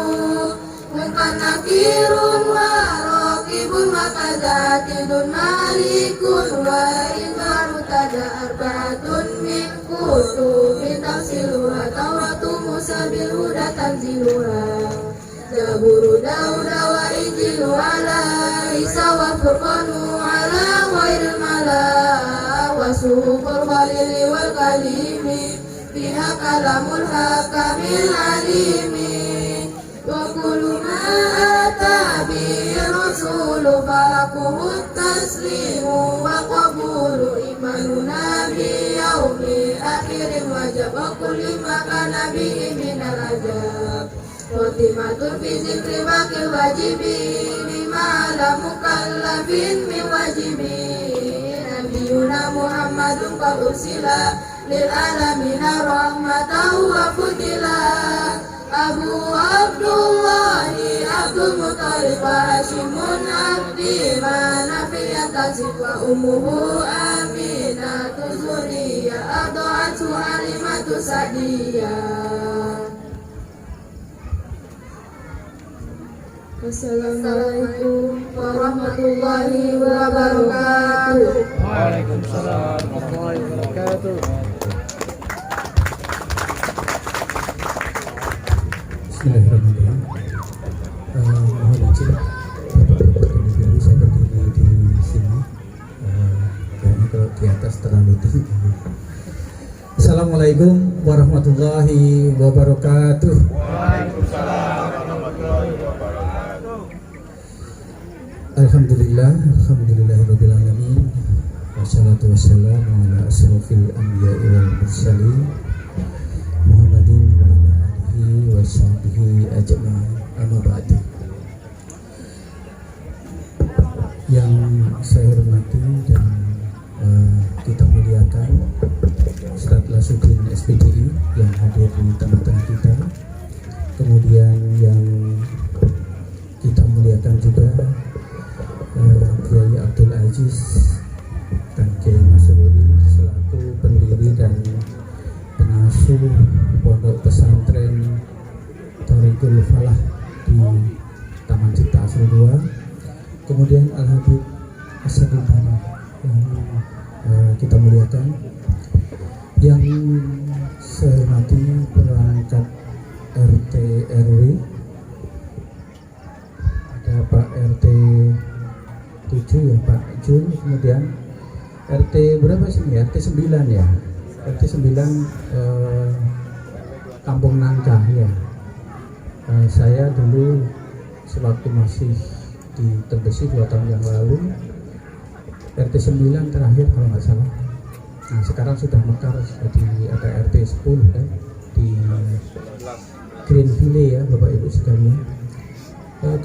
Mungkan nakirun wa raqibun wa kazatidun malikun wa ingaru tada arbaatun min kutubin tafsiluha Tawratu Musa bil huda tanziluha Zaburu Dauda wa Injilu ala Isa wa Furqanu ala ghairil mala wa suhuful khalili wal kalimi Fiha kalamul hakamil alimi Wa kullu ma atabi rasulu Fakuhut taslimu Wa qabulu imanuna bi yaumi akhirin wajab Wa kulli maka nabi minal ajab Khotimatul fi zikri wakil wajibi Lima ala mukallafin min wajibi Nabiyuna Muhammadun qad ursila lil alamina rahmatahu wa fudila Abu Abdullahi Abdul Muttalib Hashimun Abdi Manafiyan Tasif wa umuhu Aminatu Zuriya Ado'atu Halimatu Sadiyah Assalamualaikum warahmatullahi wabarakatuh. Waalaikumsalam warahmatullahi wabarakatuh. Bismillahirrahmanirrahim. Mohon izin Bapak-bapak dan Ibu, saya berdiri di sini. Kayaknya kalau di atas terlalu tinggi. Assalamualaikum warahmatullahi wabarakatuh. Waalaikumsalam warahmatullahi wabarakatuh. Alhamdulillahirabbil alamin. Wassalatu wassalamu ala asrofil anbiya'i wal mursalin Muhammadin wa ala alihi wa sahbihi ajma'in. Amma ba'du. Yang saya hormati dan kita muliakan Ustaz Lasuddin SPDI yang hadir di tengah-tengah kita. Kemudian yang kita muliakan juga Kiai Abdul Aziz dan Kiai Masruri selaku pendiri dan pengasuh pondok pesantren Thariqul Falah di Taman Cipta Asri 2. Kemudian Al-Habib Asadul Bani yang kita muliakan, yang saya hormati perangkat RT RW, ada Pak RT 7 ya Pak Jun, kemudian RT berapa sih ya? RT 9 ya, RT 9 Kampung Nangka ya. Saya dulu sewaktu masih di Tembesi 2 tahun yang lalu RT 9 terakhir kalau nggak salah. Nah sekarang sudah mekar, jadi ada RT 10 kan di Greenville ya Bapak Ibu sekalian.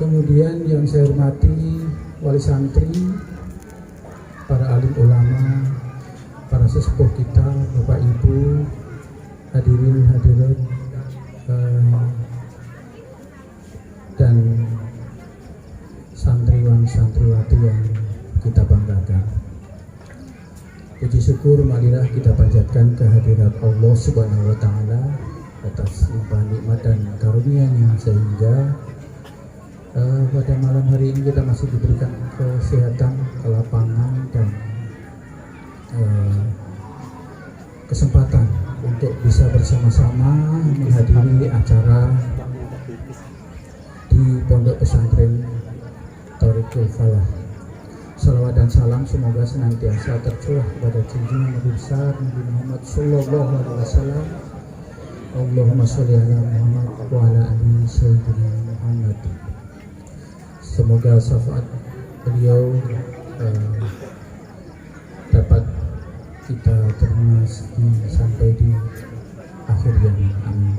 Kemudian yang saya hormati wali santri, para alim ulama, para sesepuh kita, Bapak Ibu, hadirin hadirat, dan santriwan santriwati yang kita banggakan. Puji syukur marilah kita panjatkan kehadirat Allah Subhanahu wa taala atas limpah nikmat dan karunia-Nya sehingga pada malam hari ini kita masih diberikan kesehatan, kelapangan dan kesempatan untuk bisa bersama-sama menghadiri acara di Pondok Pesantren Thariqul Falah. Salawat dan salam semoga senantiasa tercurah kepada junjungan Nabi besar Nabi Muhammad sallallahu alaihi wasallam. Allahumma sholli ala Muhammad wa ala ali sayyidina Muhammad. Semoga syafaat beliau dapat kita terima sampai di akhir zaman. Amin.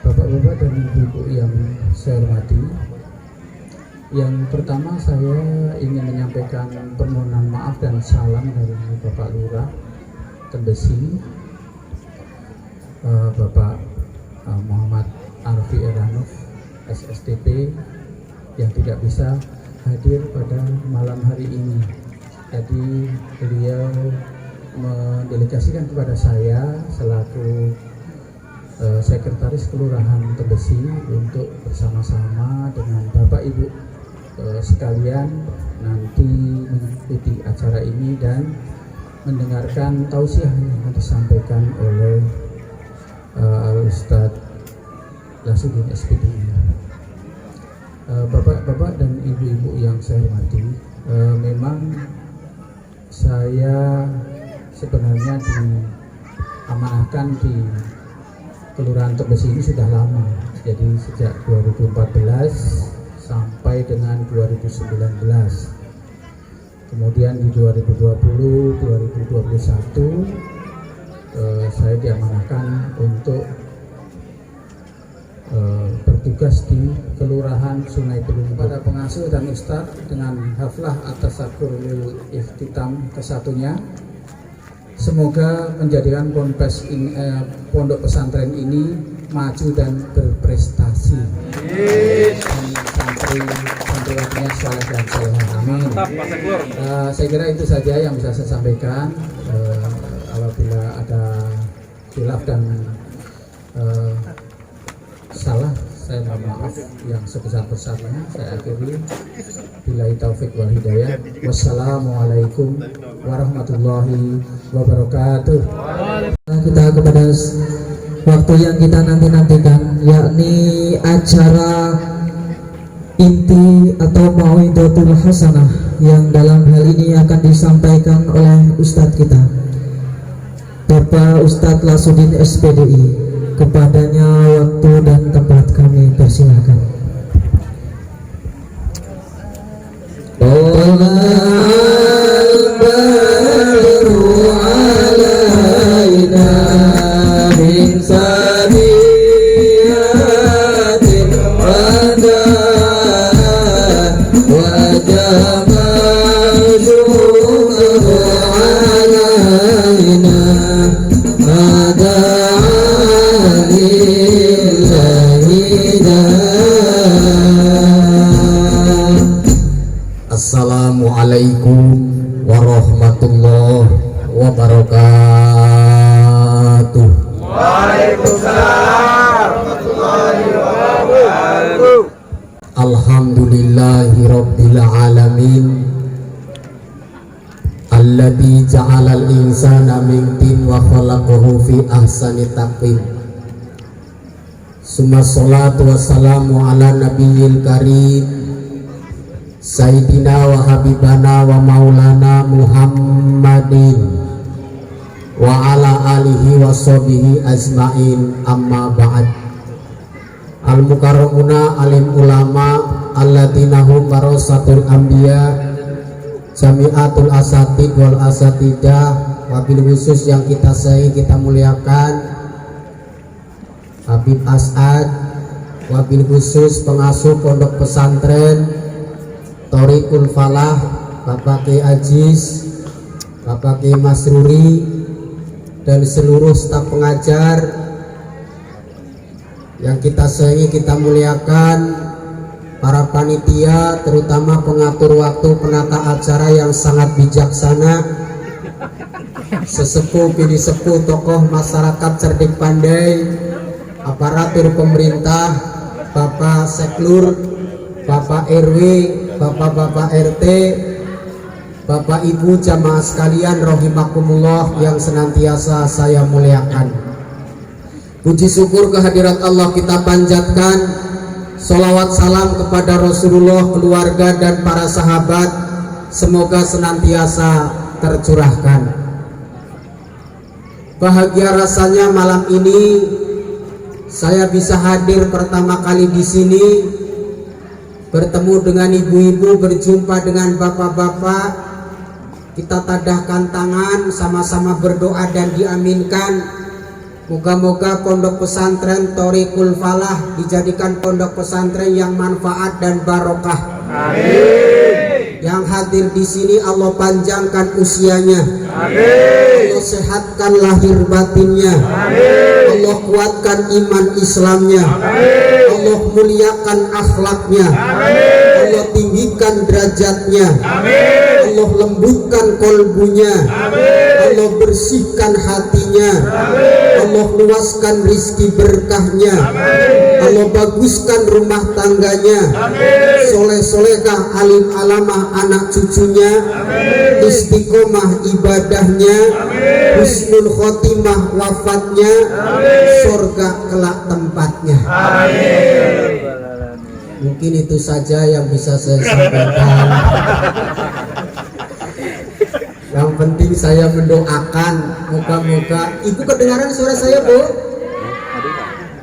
Bapak-bapak dan ibu-ibu yang saya hormati, yang pertama saya ingin menyampaikan permohonan maaf dan salam dari Bapak Lurah Tembesi, Bapak Muhammad Arfi Eranov SSTP yang tidak bisa hadir pada malam hari ini. Jadi beliau mendelegasikan kepada saya selaku Sekretaris Kelurahan Tembesi untuk bersama-sama dengan Bapak Ibu sekalian nanti mengikuti acara ini dan mendengarkan tausiah yang disampaikan oleh Ustadz Lasudin SPD. Bapak-bapak dan ibu-ibu yang saya hormati, memang saya sebenarnya diamanahkan di Kelurahan Tembesi ini sudah lama, jadi sejak 2014 sampai dengan 2019. Kemudian di 2020-2021 saya diamanahkan untuk bertugas di Kelurahan Sungai Belumbu. Pada pengasuh dan ustadz dengan haflah atas sakurul ikhtitam kesatunya, semoga menjadikan pondok pesantren ini maju dan berprestasi. Santriwatinya soleh dan soleh. Amin. Saya kira itu saja yang bisa saya sampaikan. Apabila ada khilaf dan salah, saya mohon maaf yang sebesar-besarnya. Saya akhiri, billahi taufik wal hidayah. Wassalamualaikum warahmatullahi wabarakatuh. Kita kepada waktu yang kita nantikan, yakni acara inti atau mau'idatul hasanah yang dalam hal ini akan disampaikan oleh Ustadz kita, Bapak Ustadz Lasudin SPDI. Kepadanya waktu dan tempat kami persilakan. Assalamualaikum warahmatullahi wabarakatuh. Waalaikumsalam warahmatullahi wabarakatuh. Alhamdulillahi rabbil alamin, alladzi ja'alal insana min tin wa khalaqahu fi ahsani taqwim. Summa sholatu wassalamu ala nabiyil karim Sayyidina wa habibana wa maulana Muhammadin wa ala alihi wa sahbihi ajma'in, amma ba'd. Al-mukarramuna alim ulama alladzina hum warasatul anbiya jami'atul asatid wal asatidah, wabil khusus yang kita sayangi, kita muliakan Habib As'ad, wabil khusus pengasuh pondok pesantren Thoriqul Falah, Bapak Ki Aziz, Bapak Ki Masruri, dan seluruh staf pengajar yang kita sayangi, kita muliakan, para panitia, terutama pengatur waktu, penata acara yang sangat bijaksana, sesepuh, bini sepuh, tokoh masyarakat cerdik pandai, aparatur pemerintah, Bapak Seklur, Bapak RW, Bapak-bapak RT, Bapak Ibu jamaah sekalian rahimakumullah yang senantiasa saya muliakan. Puji syukur kehadirat Allah kita panjatkan, Sholawat salam kepada Rasulullah, keluarga dan para sahabat, semoga senantiasa tercurahkan. Bahagia rasanya malam ini saya bisa hadir pertama kali di sini, bertemu dengan ibu-ibu, berjumpa dengan bapak-bapak. Kita tadahkan tangan, sama-sama berdoa dan diaminkan. Moga-moga pondok pesantren Thoriqul Falah dijadikan pondok pesantren yang manfaat dan barokah. Amin. Yang hadir di sini Allah panjangkan usianya. Amin. Allah sehatkan lahir batinnya. Amin. Allah kuatkan iman Islamnya. Amin. Allah muliakan akhlaknya. Amin. Allah tinggikan derajatnya. Amin. Allah lembutkan kolbunya. Amin. Allah bersihkan hatinya. Amin. Allah luaskan rizki berkahnya. Amin. Allah baguskan rumah tangganya. Soleh-solehah, alim alamah anak cucunya. Amin. Istiqomah ibadahnya. Amin. Husnul khotimah wafatnya. Amin. Surga kelak tempatnya. Amin. Mungkin itu saja yang bisa saya sampaikan. Yang penting saya mendoakan, moga-moga ibu kedengaran suara saya, Bu?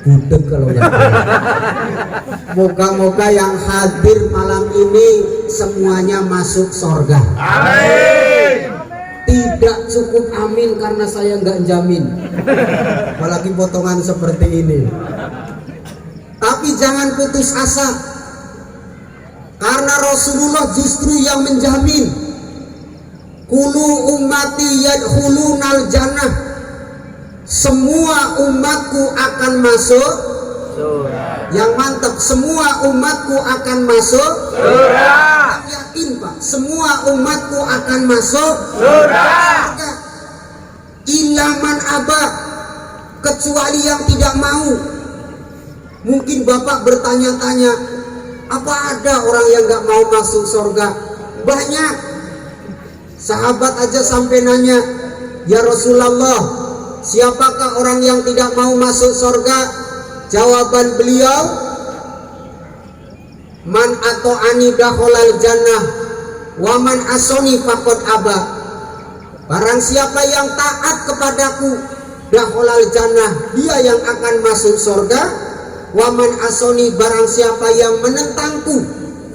Budeg kalau nggak. Moga-moga yang hadir malam ini semuanya masuk surga. Amin. Tidak cukup amin karena saya nggak jamin, apalagi potongan seperti ini. Tapi jangan putus asa, karena Rasulullah justru yang menjamin. Kulu ummati yadkhulunal jannah, semua umatku akan masuk surga. Yang mantap, semua umatku akan masuk surga. Yakin Pak, semua umatku akan masuk surga. Ilaman abad, kecuali yang tidak mau. Mungkin Bapak bertanya-tanya, apa ada orang yang nggak mau masuk surga? Banyak. Sahabat aja sampai nanya, ya Rasulullah, siapakah orang yang tidak mau masuk surga? Jawaban beliau, man ato'ani dakhalal jannah wa man asoni faqad aba. Barang siapa yang taat kepadaku, dakhalal jannah, dia yang akan masuk surga. Wa man asoni, barang siapa yang menentangku,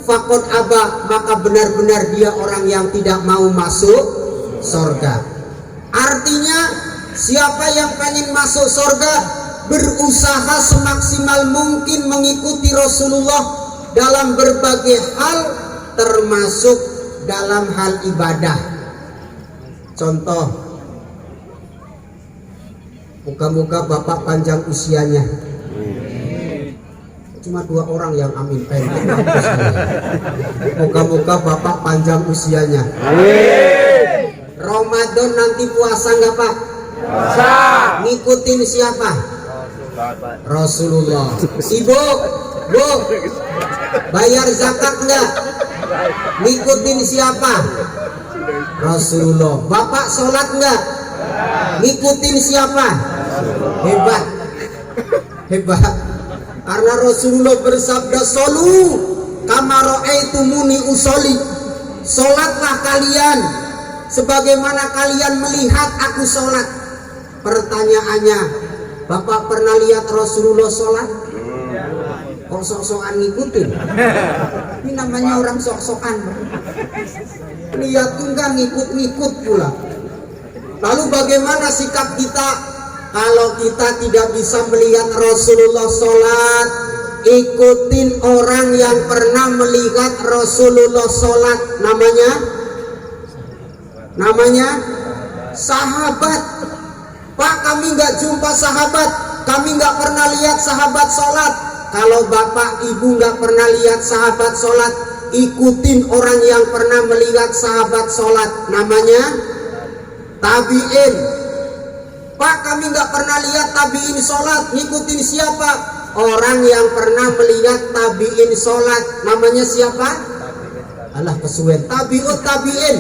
faqad aba, maka benar-benar dia orang yang tidak mau masuk surga. Artinya siapa yang pengen masuk surga berusaha semaksimal mungkin mengikuti Rasulullah dalam berbagai hal, termasuk dalam hal ibadah. Contoh, moga-moga Bapak panjang usianya. Cuma 2 orang yang amin, pendek. Moga-moga Bapak panjang usianya. Amin. Ramadan nanti puasa nggak Pak? Puasa. Ngikutin siapa? Rasulullah. Ibu, Bu, bayar zakat nggak? Ngikutin siapa? Rasulullah. Bapak sholat nggak? Ngikutin siapa? Hebat, hebat. Karena Rasulullah bersabda, "Sholu kama ra'aitumuni usolli." Salatlah kalian sebagaimana kalian melihat aku salat. Pertanyaannya, Bapak pernah lihat Rasulullah salat? Kok sok-sokan ngikutin? Ini namanya orang sok-sokan. Lihat enggak, ngikut-ngikut pula. Lalu bagaimana sikap kita? Kalau kita tidak bisa melihat Rasulullah sholat, ikutin orang yang pernah melihat Rasulullah sholat. Namanya sahabat. Pak, kami nggak jumpa sahabat, kami nggak pernah lihat sahabat sholat. Kalau Bapak Ibu nggak pernah lihat sahabat sholat, ikutin orang yang pernah melihat sahabat sholat. Namanya tabi'in. Pak, kami nggak pernah lihat tabi'in sholat, ngikutin siapa? Orang yang pernah melihat tabi'in sholat. Namanya siapa? Alah kesuwen, tabi'ut tabi'in.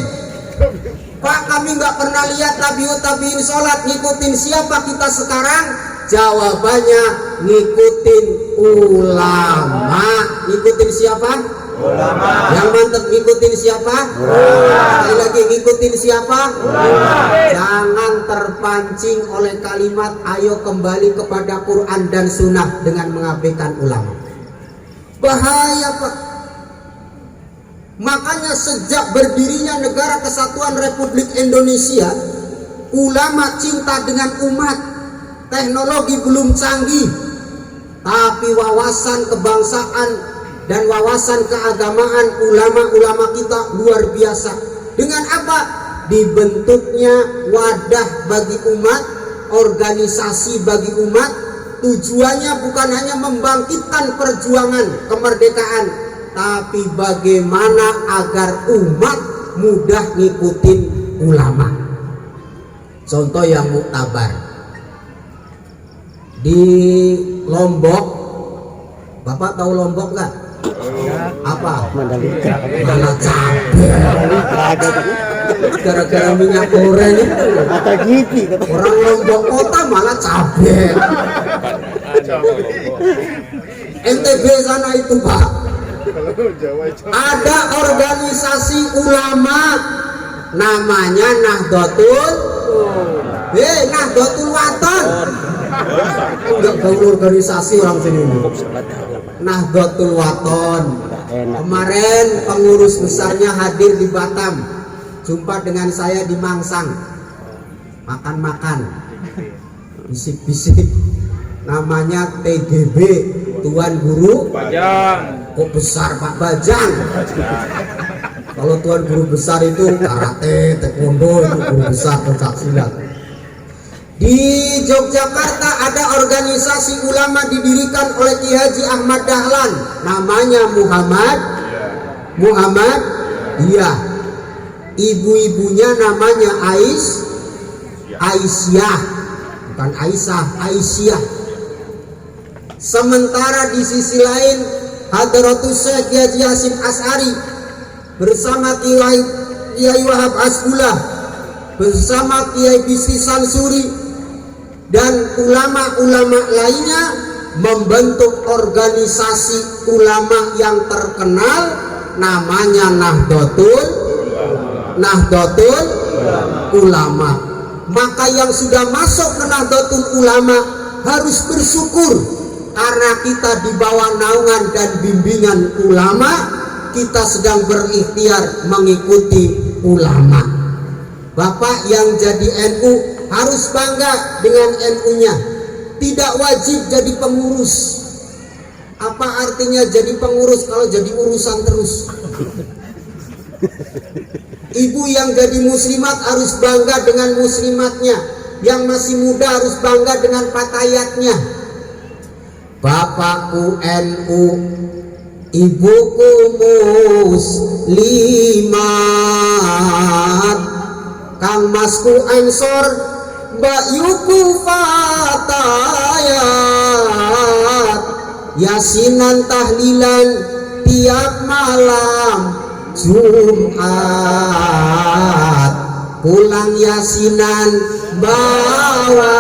Pak, kami nggak pernah lihat tabi'ut tabi'in sholat, ngikutin siapa kita sekarang? Jawabannya ngikutin ulama. Ngikutin siapa? Ulama. Yang mantep ngikutin siapa? Ulama. Sekali lagi ngikutin siapa? Ulama. Jangan terpancing oleh kalimat ayo kembali kepada Quran dan Sunnah dengan mengabaikan ulama. Bahaya Pak. Makanya sejak berdirinya Negara Kesatuan Republik Indonesia, ulama cinta dengan umat. Teknologi belum canggih, tapi wawasan kebangsaan dan wawasan keagamaan ulama-ulama kita luar biasa. Dengan apa? Dibentuknya wadah bagi umat, organisasi bagi umat. Tujuannya bukan hanya membangkitkan perjuangan kemerdekaan, tapi bagaimana agar umat mudah ngikutin ulama. Contoh yang muktabar di Lombok, Bapak tahu Lombok nggak? Apa? Mandalika. Malah cabai. Gara-gara minyak goreng itu. Orang Lombok kota malah cabai. NTB sana itu Pak. Ada organisasi ulama namanya Nahdlatul Wathon. Enggak gaul organisasi orang sini. Nahdlatul Wathon. Kemarin pengurus besarnya hadir di Batam, jumpa dengan saya di Mangsang, makan-makan, bisik-bisik. Namanya TGB, Tuan Guru Bajang. Kok besar Pak Bajang? Kalau Tuan Guru besar itu karate, taekwondo, itu guru besar pencak silat. Di Yogyakarta ada organisasi ulama didirikan oleh Ki Haji Ahmad Dahlan, namanya Muhammad. Iya. Ibu-ibunya namanya Aisyah, bukan Aisyah, Aisyah. Sementara di sisi lain Hadratus Syekh Haji Hasyim Asy'ari bersama Kiai Wahab Asbullah, bersama Kiai Bisri Sansuri dan ulama-ulama lainnya membentuk organisasi ulama yang terkenal namanya Nahdlatul Ulama. Maka yang sudah masuk ke Nahdlatul Ulama harus bersyukur karena kita di bawah naungan dan bimbingan ulama, kita sedang berikhtiar mengikuti ulama. Bapak yang jadi NU harus bangga dengan NU-nya. Tidak wajib jadi pengurus. Apa artinya jadi pengurus kalau jadi urusan terus? Ibu yang jadi muslimat harus bangga dengan muslimatnya. Yang masih muda harus bangga dengan patayatnya. Bapakku NU, ibuku muslimat, Kang Masku Ansor, Mbak Yuku fatayat, yasinan tahlilan tiap malam Jumat, pulang yasinan bawa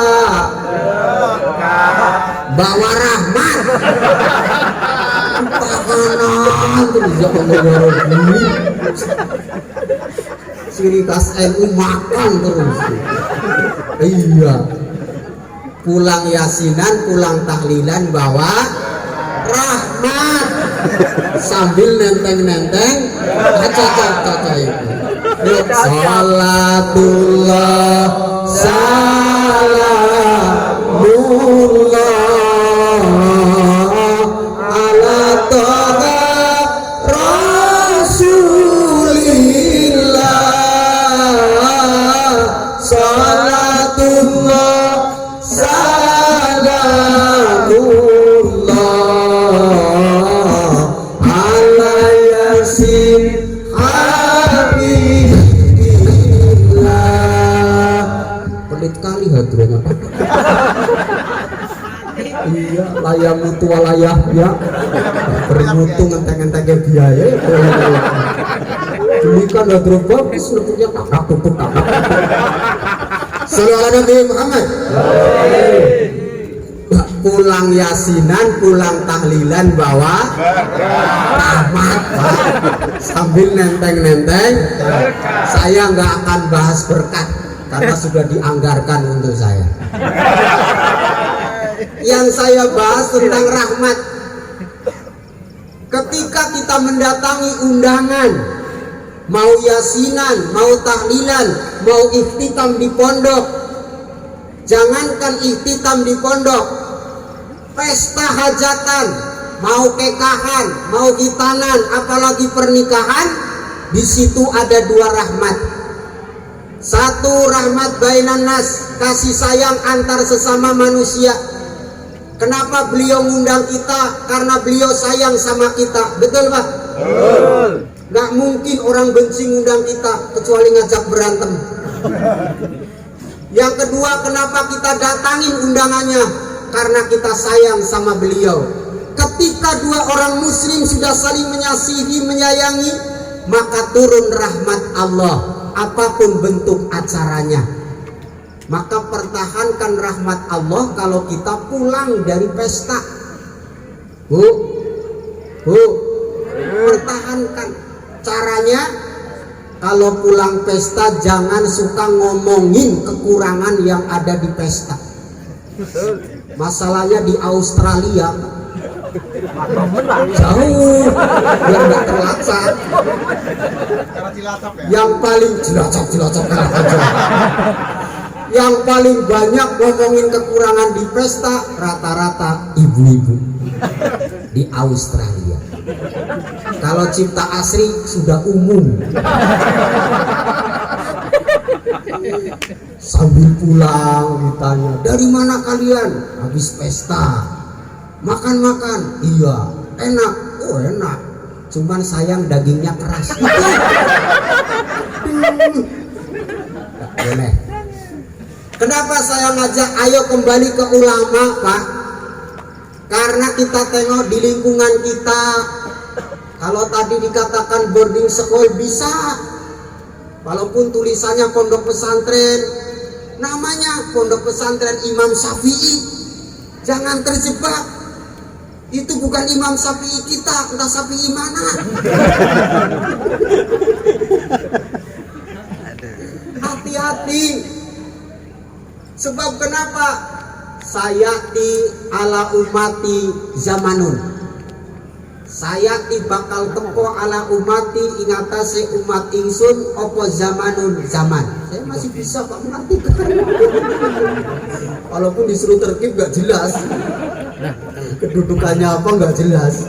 rahmat. Ciri khas NU makan terus. Iya. Pulang yasinan, pulang tahlilan bawa rahmat. Sambil nenteng-nenteng caca-caca itu. Salatullah salamullah ala toha rasulillah. Salatullah salamullah ala yasin pelit kali hadronya. Iya, layamu tua layah ya bermutu ngenteng-ngenteng biaya. Demikian hadro bagus bentuknya kakak tutup kakak. Sallallahu alaihi Muhammad. pulang yasinan, pulang tahlilan bawa rahmat, Pak. Sambil nenteng-nenteng. Saya nggak akan bahas berkat karena sudah dianggarkan untuk saya. Yang saya bahas tentang rahmat. Ketika kita mendatangi undangan, mau yasinan, mau tahlilan, mau ikhtitam di pondok, jangankan ikhtitam di pondok, pesta hajatan, mau kekahan, mau khitanan, apalagi pernikahan, di situ ada dua rahmat. Satu, rahmat bainan nas, kasih sayang antar sesama manusia. Kenapa beliau ngundang kita? Karena beliau sayang sama kita. Betul, Pak? Betul. Gak mungkin orang benci ngundang kita kecuali ngajak berantem. Yang kedua, kenapa kita datangin undangannya? Karena kita sayang sama beliau. Ketika dua orang muslim sudah saling mengasihi, menyayangi, maka turun rahmat Allah, apapun bentuk acaranya. Maka pertahankan rahmat Allah kalau kita pulang dari pesta. Bu, pertahankan. Caranya, kalau pulang pesta jangan suka ngomongin kekurangan yang ada di pesta. Masalahnya di Australia jauh, biar nggak terlacak. Yang paling cilacap aja. Yang paling banyak ngomongin kekurangan di pesta rata-rata ibu-ibu di Australia. Kalau cipta asri sudah umum. Sambil pulang ditanya, dari mana kalian? Habis pesta. Makan-makan. Iya. Enak. Oh enak. Cuman sayang dagingnya keras. Boleh. Kenapa saya ngajak ayo kembali ke ulama, Pak? Karena kita tengok di lingkungan kita, kalau tadi dikatakan boarding school bisa, walaupun tulisannya pondok pesantren, namanya pondok pesantren Imam Syafi'i. Jangan terjebak, itu bukan Imam Syafi'i kita, entah Syafi'i mana. Hati-hati. Sebab kenapa? Sayati ala umati zamanun. Sayati bakal teko ala umati ingatase umat ingsun opo zamanun zaman. Saya masih bisa Pak mengartikan. Walaupun disuruh terkib gak jelas. Kedudukannya apa gak jelas.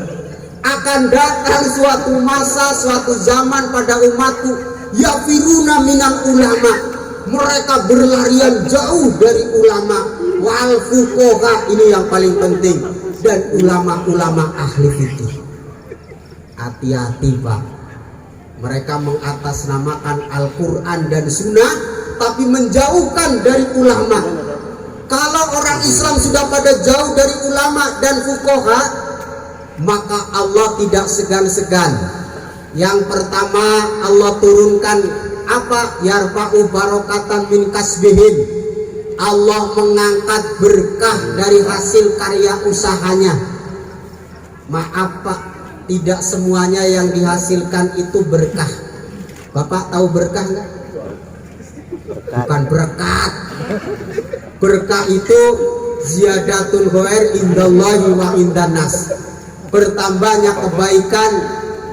Akan datang suatu masa, suatu zaman pada umatku, yafiruna minal ulama. Mereka berlarian jauh dari ulama, wal fuqaha, ini yang paling penting, dan ulama-ulama ahli fikih. Hati-hati Pak, mereka mengatasnamakan Al-Quran dan Sunnah tapi menjauhkan dari ulama. Kalau orang Islam sudah pada jauh dari ulama dan fuqaha, maka Allah tidak segan-segan. Yang pertama, Allah turunkan apa? Yarfa'u barokatan min kasbihim. Allah mengangkat berkah dari hasil karya usahanya. Maaf Pak, tidak semuanya yang dihasilkan itu berkah. Bapak tahu berkah enggak? Bukan berkat. Berkah itu ziyadatul khair indallahi wa indannas. Bertambahnya kebaikan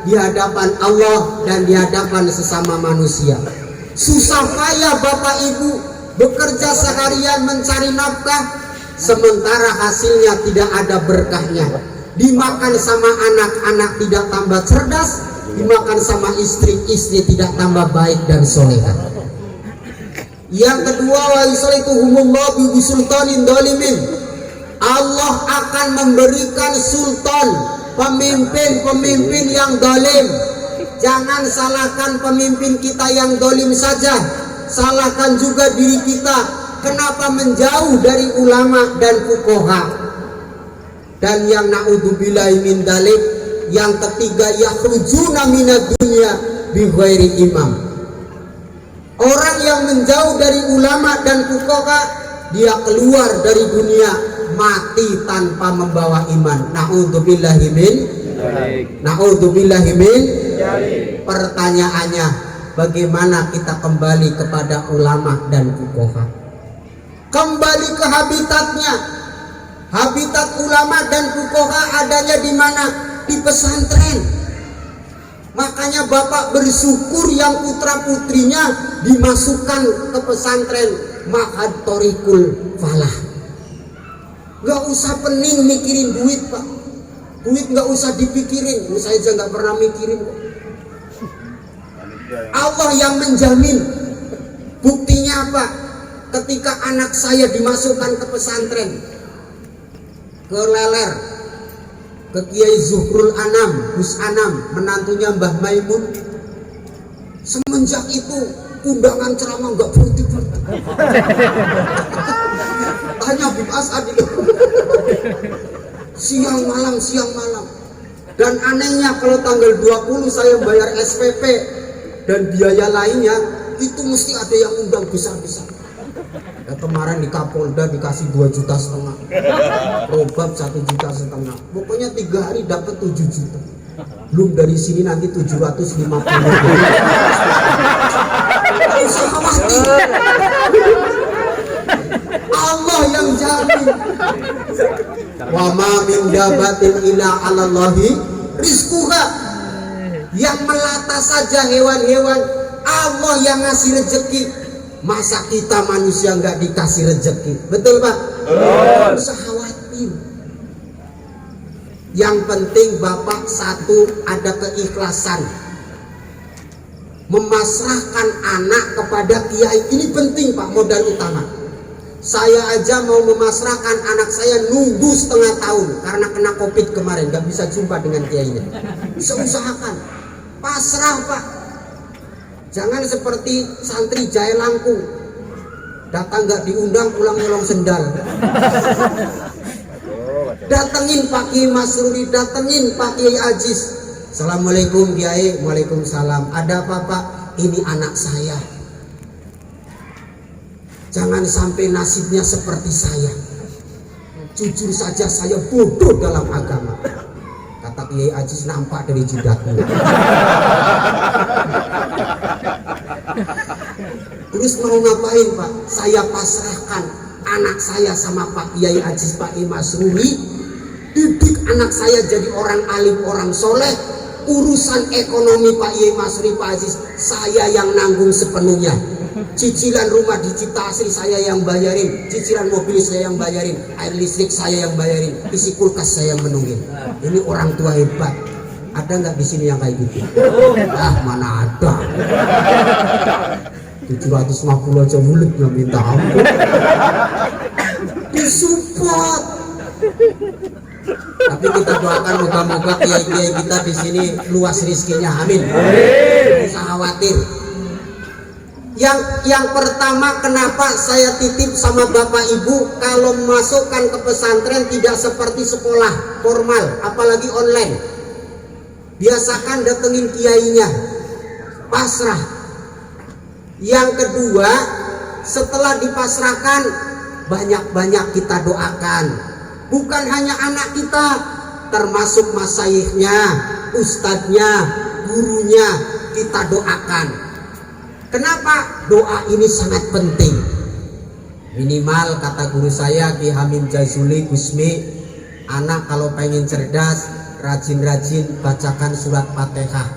di hadapan Allah dan di hadapan sesama manusia. Susah payah Bapak Ibu bekerja seharian mencari nafkah, sementara hasilnya tidak ada berkahnya. Dimakan sama anak-anak tidak tambah cerdas, dimakan sama istri tidak tambah baik dan solehah. Yang kedua, wa yusalituhumullahu bi sultanin dolimin. Allah akan memberikan sultan, pemimpin-pemimpin yang dolim. Jangan salahkan pemimpin kita yang dolim saja, salahkan juga diri kita. Kenapa menjauh dari ulama dan fuqaha? Dan yang naudzubillahi min dalik, yang ketiga, yakhrujuna minad dunya bi ghairi imam. Orang yang menjauh dari ulama dan fuqaha, dia keluar dari dunia mati tanpa membawa iman. Na'udzubillahi min. Pertanyaannya, bagaimana kita kembali kepada ulama dan fuqaha? Kembali ke habitatnya. Habitat ulama dan fuqaha adanya di mana? Di pesantren. Makanya Bapak bersyukur yang putra-putrinya dimasukkan ke pesantren Ma'had Thoriqul Falah. Gak usah pening mikirin duit, Pak. Duit gak usah dipikirin. Saya aja gak pernah mikirin. Allah yang menjamin. Buktinya apa? Ketika anak saya dimasukkan ke pesantren, ke Leler, ke Kiai Zuhrul Anam, Gus Anam, menantunya Mbah Maimun. Semenjak itu undangan ceramah nggak berhenti. Tanya Bib Asad itu. Siang malam. Dan anehnya kalau tanggal 20 saya bayar SPP dan biaya lainnya, itu mesti ada yang undang besar-besar. Ya, kemarin di Kapolda dikasih 2,5 juta, Probab 1,5 juta. Pokoknya 3 hari dapat 7 juta. Belum dari sini nanti 750. Tidak usah khawatir. Allah yang jamin. Wa ma min dabatin illa 'alallahi rizquha. Yang melata saja hewan-hewan, Allah yang ngasih rezeki. Masa kita manusia nggak dikasih rezeki? Betul, Pak? Tidak usah khawatir. Yang penting Bapak satu, ada keikhlasan, memasrahkan anak kepada kiai. Ini penting, Pak, modal utama. Saya aja mau memasrahkan anak saya nunggu setengah tahun karena kena COVID kemarin, nggak bisa jumpa dengan kiainya. Bisa usahakan, pasrah, Pak. Jangan seperti santri Jaya Langkung, datang nggak diundang, pulang nyolong sendal. Datengin Pak Kiai Masruri, datengin Pak Kiai Aziz. Assalamualaikum Kiai. Waalaikumsalam. Ada apa, Pak? Ini anak saya. Jangan sampai nasibnya seperti saya. Jujur saja saya bodoh dalam agama. Kata Kiai Aziz, nampak dari jidatmu. Terus mau ngapain, Pak? Saya pasrahkan anak saya sama Pak Kiai Aziz, Pak Kiai Masruri. Didik anak saya jadi orang alim, orang soleh. Urusan ekonomi Pak Kiai Masruri, Pak Aziz, saya yang nanggung sepenuhnya. Cicilan rumah di Cipta Asri saya yang bayarin, cicilan mobil saya yang bayarin, air listrik saya yang bayarin, isi kulkas saya yang menunggin. Ini orang tua hebat. Ada nggak di sini yang kayak gitu? Ah, mana ada. 750 aja mulut nggak minta ampun. Disupport. Tapi kita doakan moga-moga kiai-kiai kita di sini luas rizkinya, amin. Tidak usah khawatir. Yang pertama, kenapa saya titip sama Bapak Ibu, kalau masukkan ke pesantren tidak seperti sekolah formal, apalagi online. Biasakan datengin kiainya, pasrah. Yang kedua, setelah dipasrahkan, banyak-banyak kita doakan. Bukan hanya anak kita, termasuk masayikhnya, ustadznya, gurunya, kita doakan. Kenapa? Doa ini sangat penting. Minimal kata guru saya Ki Hamim Jazuli Gusmi, anak kalau pengen cerdas, rajin-rajin bacakan surat Fatihah,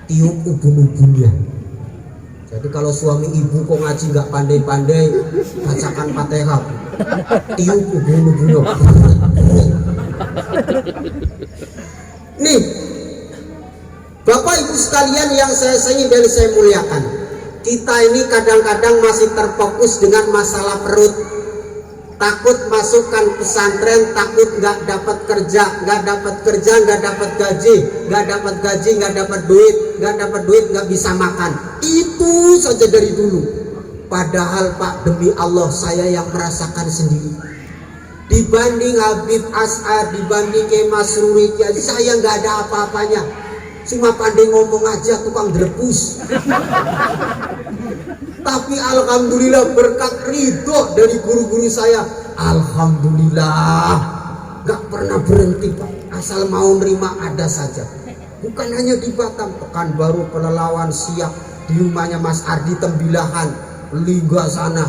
tiup ubun-ubunnya. Jadi kalau suami ibu kok ngaji nggak pandai-pandai, bacakan Fatihah, tiup ubun-ubunnya. Nih, Bapak Ibu sekalian yang saya sayangi dan saya muliakan, kita ini kadang-kadang masih terfokus dengan masalah perut. Takut masukkan pesantren, takut nggak dapat kerja, nggak dapat gaji, nggak dapat duit, nggak bisa makan. Itu saja dari dulu. Padahal Pak, demi Allah saya yang merasakan sendiri. Dibanding Habib As'ad, dibanding Kiai Masruri, saya nggak ada apa-apanya. Cuma pandai ngomong aja, tukang drebus. Tapi alhamdulillah berkat ridho dari guru-guru saya, Alhamdulillah, gak pernah berhenti Pak. Asal mau nerima ada saja. Bukan hanya di Batam, Pekanbaru, Pelalawan, Siak, di rumahnya Mas Ardi Tembilahan, Lingga sana.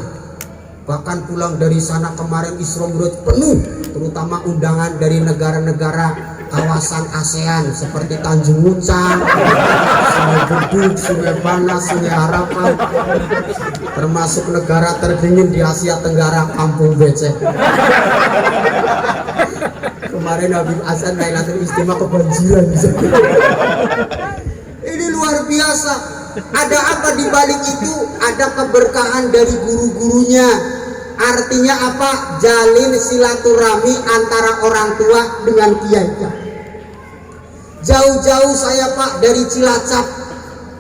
Bahkan pulang dari sana kemarin Isra Mi'raj penuh, terutama undangan dari negara-negara kawasan ASEAN seperti Tanjung Uncang, Sungai Beduk, Sungai Panas, Sungai Harapan, termasuk negara terdingin di Asia Tenggara, Kampung Becek. Kemarin Habib Hasan Lailatul Istimewa kebanjiran. Ini luar biasa. Ada apa di balik itu? Ada keberkahan dari guru-gurunya. Artinya apa? Jalin silaturahmi antara orang tua dengan kiai. Jauh-jauh saya Pak dari Cilacap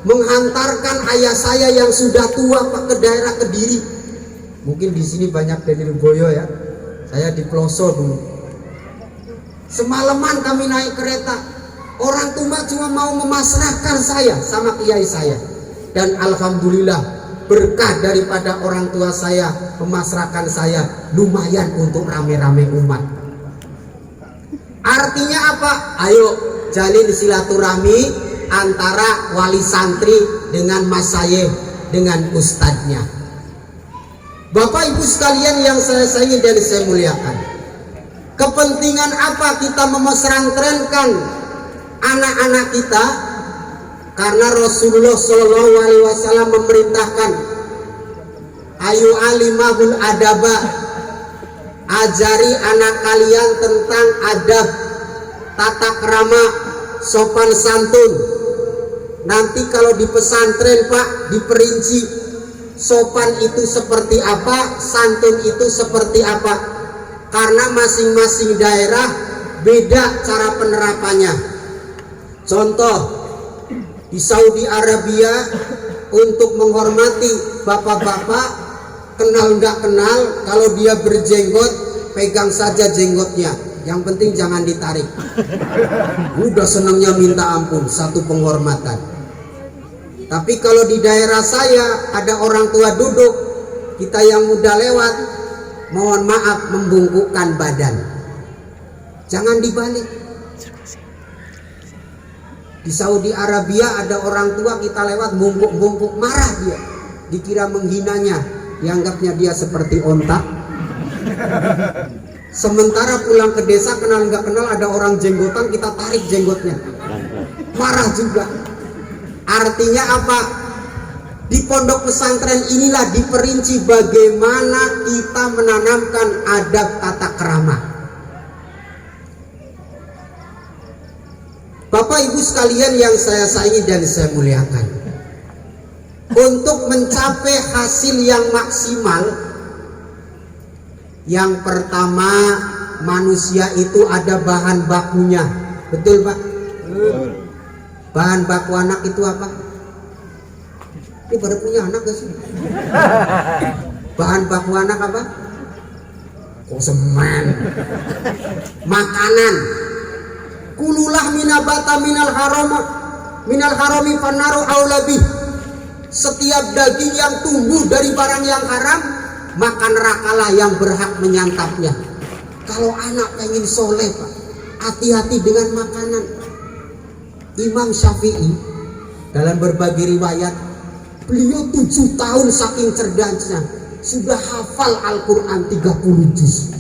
menghantarkan ayah saya yang sudah tua Pak ke daerah Kediri. Mungkin di sini banyak dari Boyo ya. Saya di Ploso dulu. Semalaman kami naik kereta. Orang tua cuma mau memasrahkan saya sama kiai saya. Dan alhamdulillah berkah daripada orang tua saya memasrahkan saya lumayan untuk rame-rame umat. Artinya apa? Ayo jalin silaturahmi antara wali santri dengan masayih dengan ustadznya. Bapak ibu sekalian yang saya sayangi dan saya muliakan, kepentingan apa kita memesrantrenkan anak-anak kita? Karena Rasulullah Shallallahu Alaihi Wasallam memerintahkan, ayu alimahul adaba, ajari anak kalian tentang adab, tata krama, sopan santun. Nanti kalau di pesantren Pak diperinci sopan itu seperti apa, santun itu seperti apa. Karena masing-masing daerah beda cara penerapannya. Contoh, di Saudi Arabia untuk menghormati bapak-bapak, kenal nggak kenal, kalau dia berjenggot pegang saja jenggotnya, yang penting jangan ditarik. Udah senangnya minta ampun, satu penghormatan. Tapi kalau di daerah saya ada orang tua duduk, kita yang muda lewat, mohon maaf membungkukkan badan, jangan dibalik. Di Saudi Arabia ada orang tua kita lewat bungkuk-bungkuk, marah dia, dikira menghinanya, dianggapnya dia seperti onta. Sementara pulang ke desa kenal nggak kenal ada orang jenggotan, kita tarik jenggotnya, marah juga. Artinya apa? Di pondok pesantren inilah diperinci bagaimana kita menanamkan adab tata krama. Bapak ibu sekalian yang saya sayangi dan saya muliakan, untuk mencapai hasil yang maksimal, yang pertama manusia itu ada bahan bakunya. Betul Pak? Bahan baku anak itu apa? Ini pada punya anak gak sih? Bahan baku anak apa? Semen, makanan. Kululah minabata minal harami fanaru aulabih. Setiap daging yang tumbuh dari barang yang haram, maka nerakalah yang berhak menyantapnya. Kalau anak pengen soleh Pak, hati-hati dengan makanan. Imam Syafi'i dalam berbagai riwayat, beliau 7 tahun saking cerdasnya sudah hafal Al-Quran 30 juz.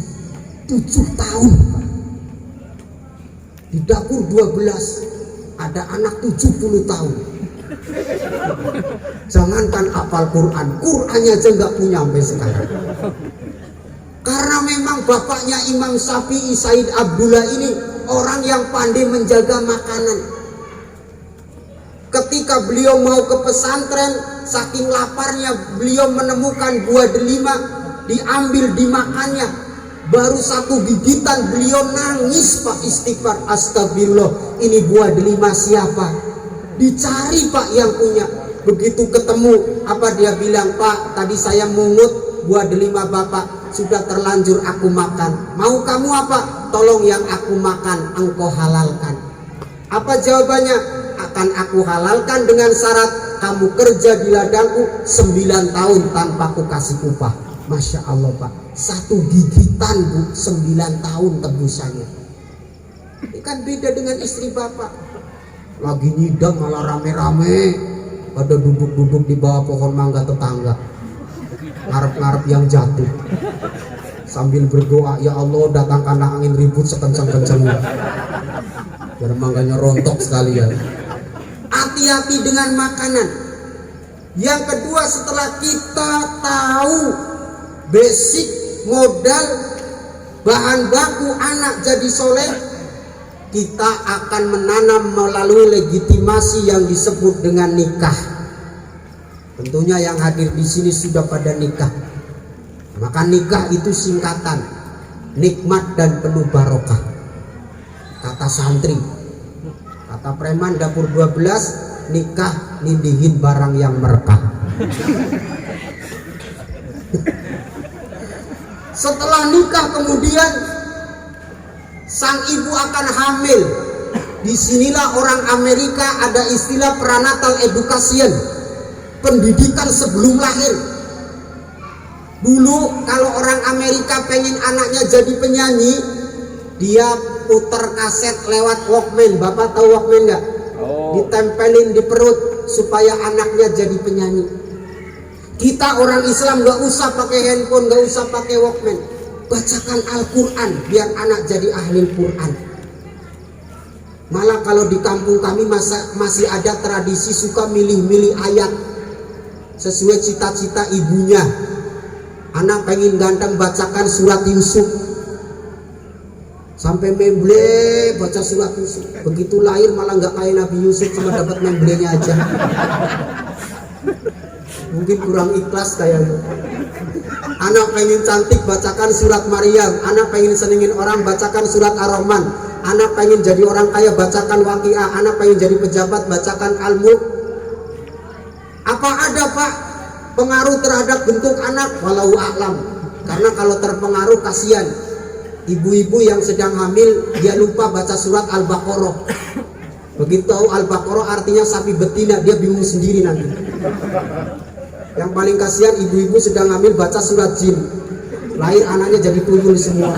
7 tahun Pak. Di dapur 12 ada anak 70 tahun. Jangankan hafal Quran, Qurannya aja nggak punya sampai sekarang. Karena memang bapaknya Imam Syafi'i, Said Abdullah ini orang yang pandai menjaga makanan. Ketika beliau mau ke pesantren, saking laparnya beliau menemukan buah delima, diambil dimakannya. Baru 1 gigitan beliau nangis Pak, istighfar, astagfirullah, ini buah delima siapa? Dicari Pak yang punya. Begitu ketemu, apa dia bilang, Pak tadi saya mungut buah delima Bapak, sudah terlanjur aku makan. Mau kamu apa? Tolong yang aku makan engkau halalkan. Apa jawabannya? Akan aku halalkan dengan syarat kamu kerja di ladangku 9 tahun tanpa aku kasih upah. Masya Allah Pak, 1 gigitan Bu, 9 tahun tebusannya. Ini kan beda dengan istri Bapak. Lagi nyidam malah rame-rame, pada duduk-duduk di bawah pohon mangga tetangga, ngarep-ngarep yang jatuh, sambil berdoa, ya Allah datangkanlah angin ribut sekencang-kencangnya, biar mangganya rontok sekalian. Hati-hati dengan makanan. Yang kedua, setelah kita tahu basic modal bahan baku anak jadi soleh, kita akan menanam melalui legitimasi yang disebut dengan nikah. Tentunya yang hadir di sini sudah pada nikah. Maka nikah itu singkatan nikmat dan penuh barokah. Kata santri, kata preman dapur 12, nikah nindihin barang yang merekah. Setelah nikah kemudian sang ibu akan hamil. Disinilah orang Amerika ada istilah prenatal education, pendidikan sebelum lahir. Dulu kalau orang Amerika pengen anaknya jadi penyanyi, dia puter kaset lewat Walkman. Bapak tahu Walkman nggak? Ditempelin di perut supaya anaknya jadi penyanyi. Kita orang Islam nggak usah pakai handphone, nggak usah pakai Walkman. Bacakan Al-Quran biar anak jadi ahli Quran. Malah kalau di kampung kami masih ada tradisi suka milih-milih ayat sesuai cita-cita ibunya. Anak pengen ganteng, bacakan surat Yusuf sampai memble baca surat Yusuf. Begitu lahir malah nggak kayak Nabi Yusuf, cuma dapat memblenya aja. Mungkin kurang ikhlas kayaknya. Anak pengen cantik, bacakan surat Maryam. Anak pengen senengin orang, bacakan surat Ar-Rahman. Anak pengen jadi orang kaya, bacakan Waqiah. Anak pengen jadi pejabat, bacakan Al-Mulk. Apa ada Pak pengaruh terhadap bentuk anak? Walau a'lam. Karena kalau terpengaruh kasihan ibu-ibu yang sedang hamil, dia lupa baca surat Al-Baqarah. Begitu tahu Al-Baqarah artinya sapi betina, dia bingung sendiri nanti. Yang paling kasihan ibu-ibu sedang hamil baca surat Jin, lahir anaknya jadi tuyul semua.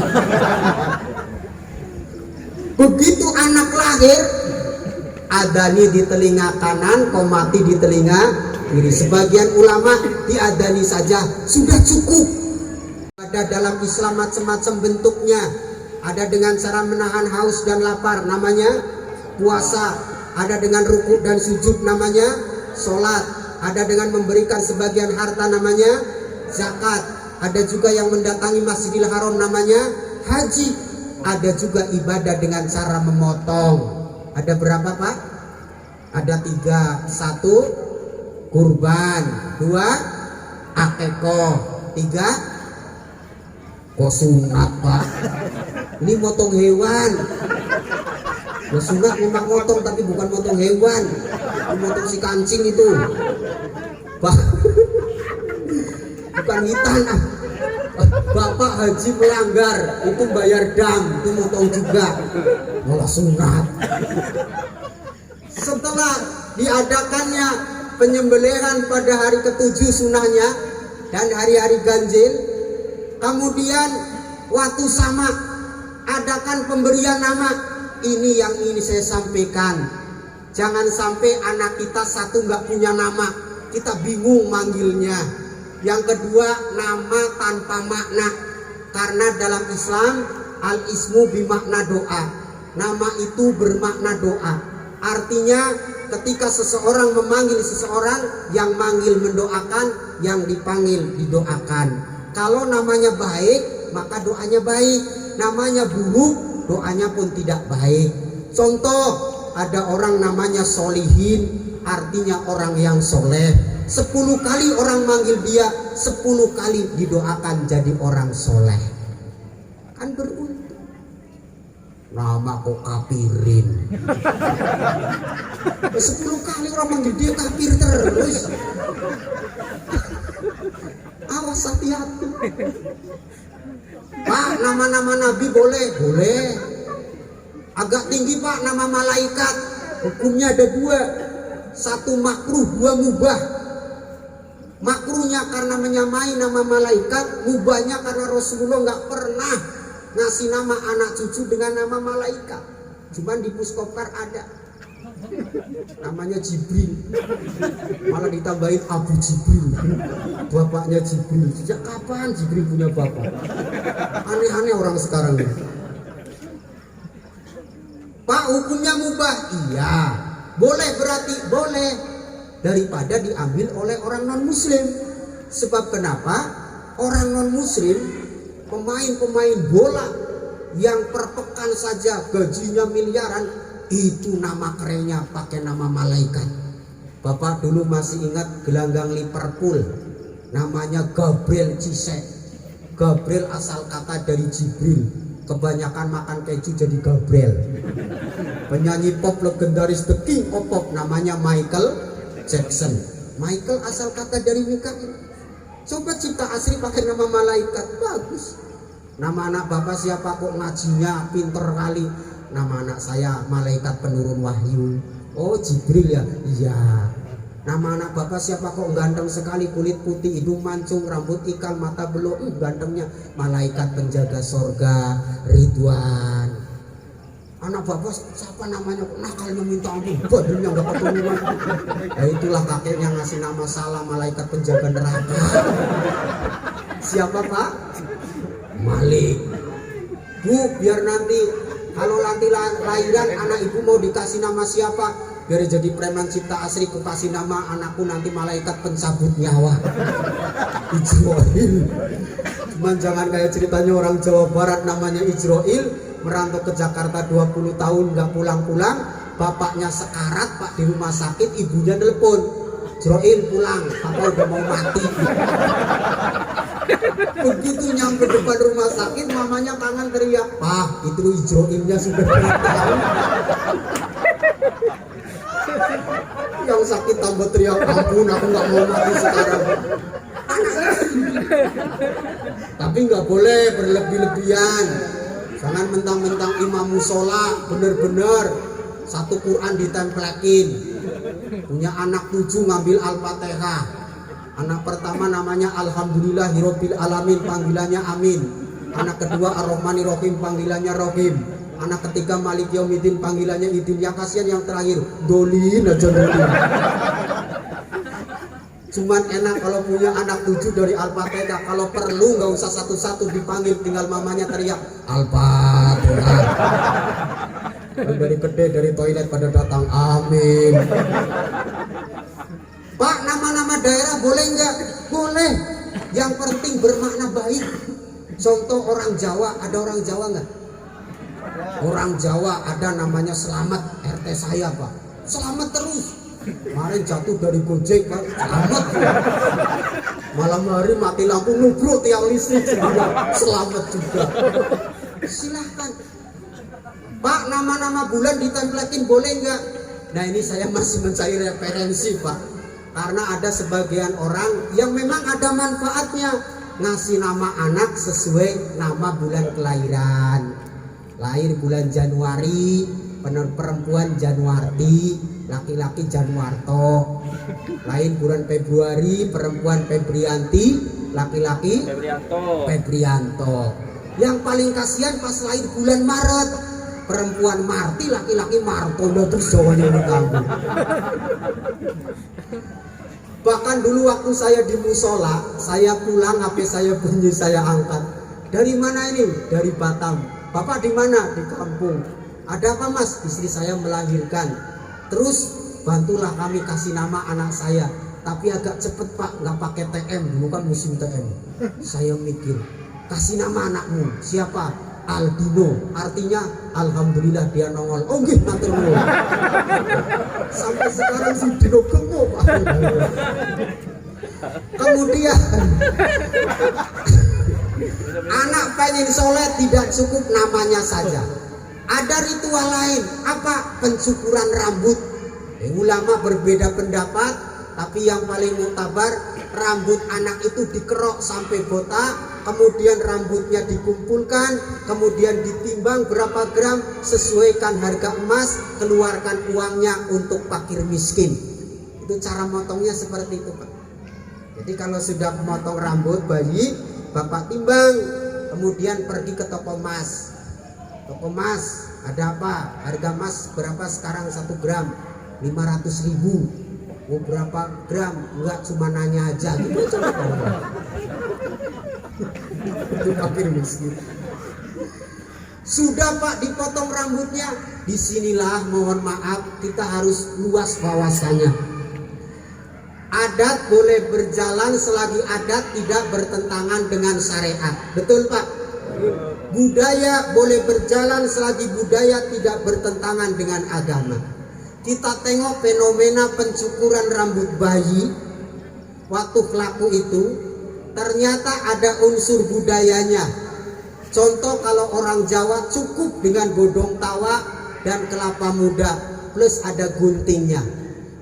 Begitu anak lahir, adani di telinga kanan, komati di telinga kiri. Sebagian ulama diadani saja sudah cukup. Ada dalam Islam macam-macam bentuknya. Ada dengan cara menahan haus dan lapar, namanya puasa. Ada dengan rukuk dan sujud, namanya sholat. Ada dengan memberikan sebagian harta, namanya zakat. Ada juga yang mendatangi Masjidil Haram, namanya haji. Ada juga ibadah dengan cara memotong. Ada berapa Pak? Ada 3. 1 kurban, 2 akikoh, 3 kok sunat Pak. Ini motong hewan. Ya sunat memang motong, tapi bukan motong hewan. Motong si kancing itu. Bukan hitan. Bapak haji melanggar, itu bayar dam, itu motong juga. Malah sunat. Setelah diadakannya penyembelihan pada hari ke-7 sunahnya dan hari-hari ganjil, kemudian waktu sama adakan pemberian nama. Ini yang ini saya sampaikan, jangan sampai anak kita satu nggak punya nama, kita bingung manggilnya. Yang kedua, nama tanpa makna, karena dalam Islam al-ismu bimakna doa, nama itu bermakna doa. Artinya ketika seseorang memanggil seseorang, yang manggil mendoakan, yang dipanggil didoakan. Kalau namanya baik, maka doanya baik. Namanya buruk, doanya pun tidak baik. Contoh, ada orang namanya solihin, artinya orang yang soleh. 10 kali orang manggil dia, 10 kali didoakan jadi orang soleh. Kan beruntung. Nama kok kapirin. 10 kali orang manggil dia kafir terus. Awas, hati-hati. Pak, nama-nama nabi boleh? Boleh. Agak tinggi Pak, nama malaikat. Hukumnya ada 2. 1 makruh, 2 mubah. Makruhnya karena menyamai nama malaikat, mubahnya karena Rasulullah nggak pernah ngasih nama anak cucu dengan nama malaikat. Cuman di Puskopkar ada namanya Jibril, malah ditambahin Abu Jibril, bapaknya Jibril. Sejak kapan Jibril punya bapak? Aneh-aneh orang sekarang ini. Pak, hukumnya mubah? Iya, boleh, berarti boleh daripada diambil oleh orang non muslim. Sebab kenapa? Orang non muslim, pemain-pemain bola yang per pekan saja gajinya miliaran, itu nama kerennya pakai nama malaikat. Bapak dulu masih ingat gelanggang Liverpool, namanya Gabriel Cisse. Gabriel asal kata dari Jibril, kebanyakan makan keju jadi Gabriel. Penyanyi pop legendaris The King of Pop namanya Michael Jackson. Michael asal kata dari Mikail. Coba cipta asli pakai nama malaikat, bagus. Nama anak bapak siapa kok ngajinya pinter kali? Nama anak saya malaikat penurun wahyu. Oh, Jibril ya? Iya. Nama anak bapak siapa kok ganteng sekali, kulit putih, hidung mancung, rambut ikal, mata belok, gantengnya. Malaikat penjaga sorga, Ridwan. Anak bapak siapa namanya? Nakalnya minta ampun, badannya gak keturunan. Ya itulah kakeknya ngasih nama salah, malaikat penjaga neraka. Siapa Pak? Malik. Bu, biar nanti kalau nanti lahiran anak ibu mau dikasih nama siapa? Biar jadi preman cipta asri, ku kasih nama anakku nanti malaikat pencabut nyawa. Ijroil. Cuman jangan kayak ceritanya orang Jawa Barat namanya Ijroil, merantau ke Jakarta 20 tahun nggak pulang-pulang, bapaknya sekarat Pak di rumah sakit, ibunya telepon, Ijroil pulang, papa udah mau mati. Begitu nyampe depan rumah sakit, mamanya kangen teriak, Pak itu Ijroilnya sudah datang. Yang sakit tambah teriak, ampun aku nggak mau mati sekarang. Tapi nggak boleh berlebih-lebihan. Jangan mentang-mentang imam musola bener-bener satu Quran ditemplekin. Punya anak 7 ngambil Al-Fatihah. Anak pertama namanya Alhamdulillahirabbil alamin, panggilannya Amin. Anak kedua Ar-Rahmanir-Rahim, panggilannya Rahim. Anak ketiga Malik Yaumiddin, panggilannya Idin. Yang kasihan yang terakhir Dolin aja Dolin. Cuman enak kalau punya anak 7 dari Al-Fatihah. Kalau perlu nggak usah satu-satu dipanggil, tinggal mamanya teriak Al-Fatihah. Dari gede dari toilet pada datang amin. Pak, nama-nama daerah boleh nggak? Boleh. Yang penting bermakna baik. Contoh orang Jawa, ada orang Jawa nggak? Orang Jawa ada namanya Selamat, RT saya Pak. Selamat terus. Kemarin jatuh dari Gojek Pak, selamat. Malam hari mati lampu nubruk tiang listrik juga, selamat juga. Silahkan Pak, nama-nama bulan ditemplekin boleh nggak? Nah ini saya masih mencari referensi Pak, karena ada sebagian orang yang memang ada manfaatnya ngasih nama anak sesuai nama bulan kelahiran. Lahir bulan Januari, perempuan Januarti, laki-laki Januarto. Lahir bulan Februari, perempuan Febrianti, laki-laki Febrianto. Yang paling kasihan pas lahir bulan Maret, perempuan Marti, laki-laki Martono, terus Jawanya ditanggung. Bahkan dulu waktu saya di musola, saya pulang, HP saya bunyi, saya angkat. Dari mana ini? Dari Batam. Bapak di mana? Di kampung. Ada apa Mas? Istri saya melahirkan. Terus bantulah kami kasih nama anak saya. Tapi agak cepet Pak, nggak pakai TM, dulu kan musim TM. Saya mikir, kasih nama anakmu siapa? Aldino, artinya alhamdulillah dia nongol. Oh nggih, matur nuwun. Sampai sekarang si Dino gemuk Pak. Kemudian anak pengen soleh tidak cukup namanya saja. Ada ritual lain, apa? Pencukuran rambut. Ulama berbeda pendapat, tapi yang paling muktabar, rambut anak itu dikerok sampai botak, kemudian rambutnya dikumpulkan, kemudian ditimbang berapa gram, sesuaikan harga emas, keluarkan uangnya untuk fakir miskin. Itu cara motongnya seperti itu Pak. Jadi kalau sudah memotong rambut bayi, bapak timbang, kemudian pergi ke toko emas. Toko emas, ada apa? Harga emas berapa sekarang 1 gram? 500.000. Mau berapa gram? Enggak, cuma nanya aja gitu. Itu fakir miskin. Sudah Pak dipotong rambutnya, disinilah mohon maaf kita harus luas wawasannya. Adat boleh berjalan selagi adat tidak bertentangan dengan syariat. Betul Pak? Budaya boleh berjalan selagi budaya tidak bertentangan dengan agama. Kita tengok fenomena pencukuran rambut bayi waktu pelaku itu, ternyata ada unsur budayanya. Contoh kalau orang Jawa cukup dengan godong tawa dan kelapa muda plus ada guntingnya.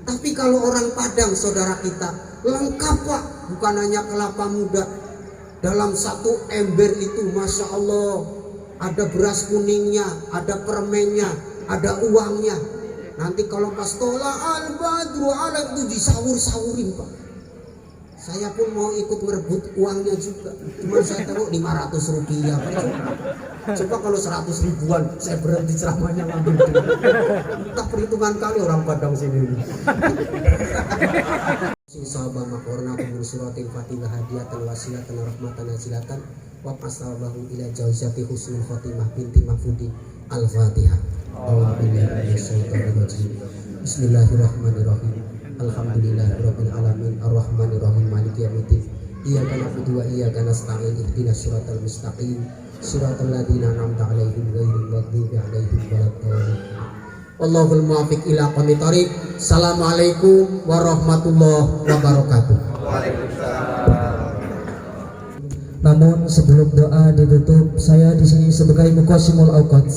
Tapi kalau orang Padang saudara kita lengkap Pak, bukan hanya kelapa muda. Dalam satu ember itu Masya Allah ada beras kuningnya, ada permennya, ada uangnya. Nanti kalau pas tola al-badru ala itu disawur-sawurin Pak. Saya pun mau ikut merebut uangnya juga. Cuma saya taruh 500 rupiah. Coba kalau 100 ribuan saya berhenti ceramahnya ngambil. Entah perhitungan kali orang Padang sini. Sahabat makorna kumul suratil fatihah hadiyatan wasilatan rahmatan azilatan wa qasabahu ila jauzati husnul khotimah binti mahfudin al-fatihah. Bismillahirrahmanirrahim. Alhamdulillahirabbil alamin arrahmanir rahim maliki yaumiddin. Iyyaka na'budu wa iyyaka nasta'in ihdinas siratal mustaqim siratal ladzina an'amta 'alaihim ghairil maghdubi 'alaihim waladdallin. Wallahul muwaffiq ila aqwamit thoriq. Assalamualaikum warahmatullahi wabarakatuh. Namun sebelum doa ditutup, saya di sini sebagai muqassimul auqat.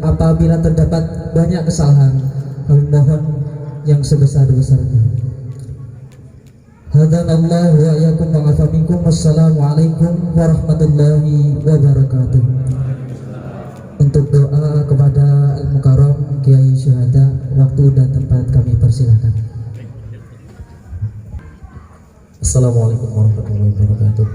Apabila terdapat banyak kesalahan, kami mohon yang sebesar-besarnya. Hadanallahu wa iyyakum wa afa minkum. Wassalamualaikum warahmatullahi wabarakatuh. Untuk doa kepada Al-Mukarram Kiai Syuhada, waktu dan tempat kami persilahkan. Assalamualaikum warahmatullahi wabarakatuh.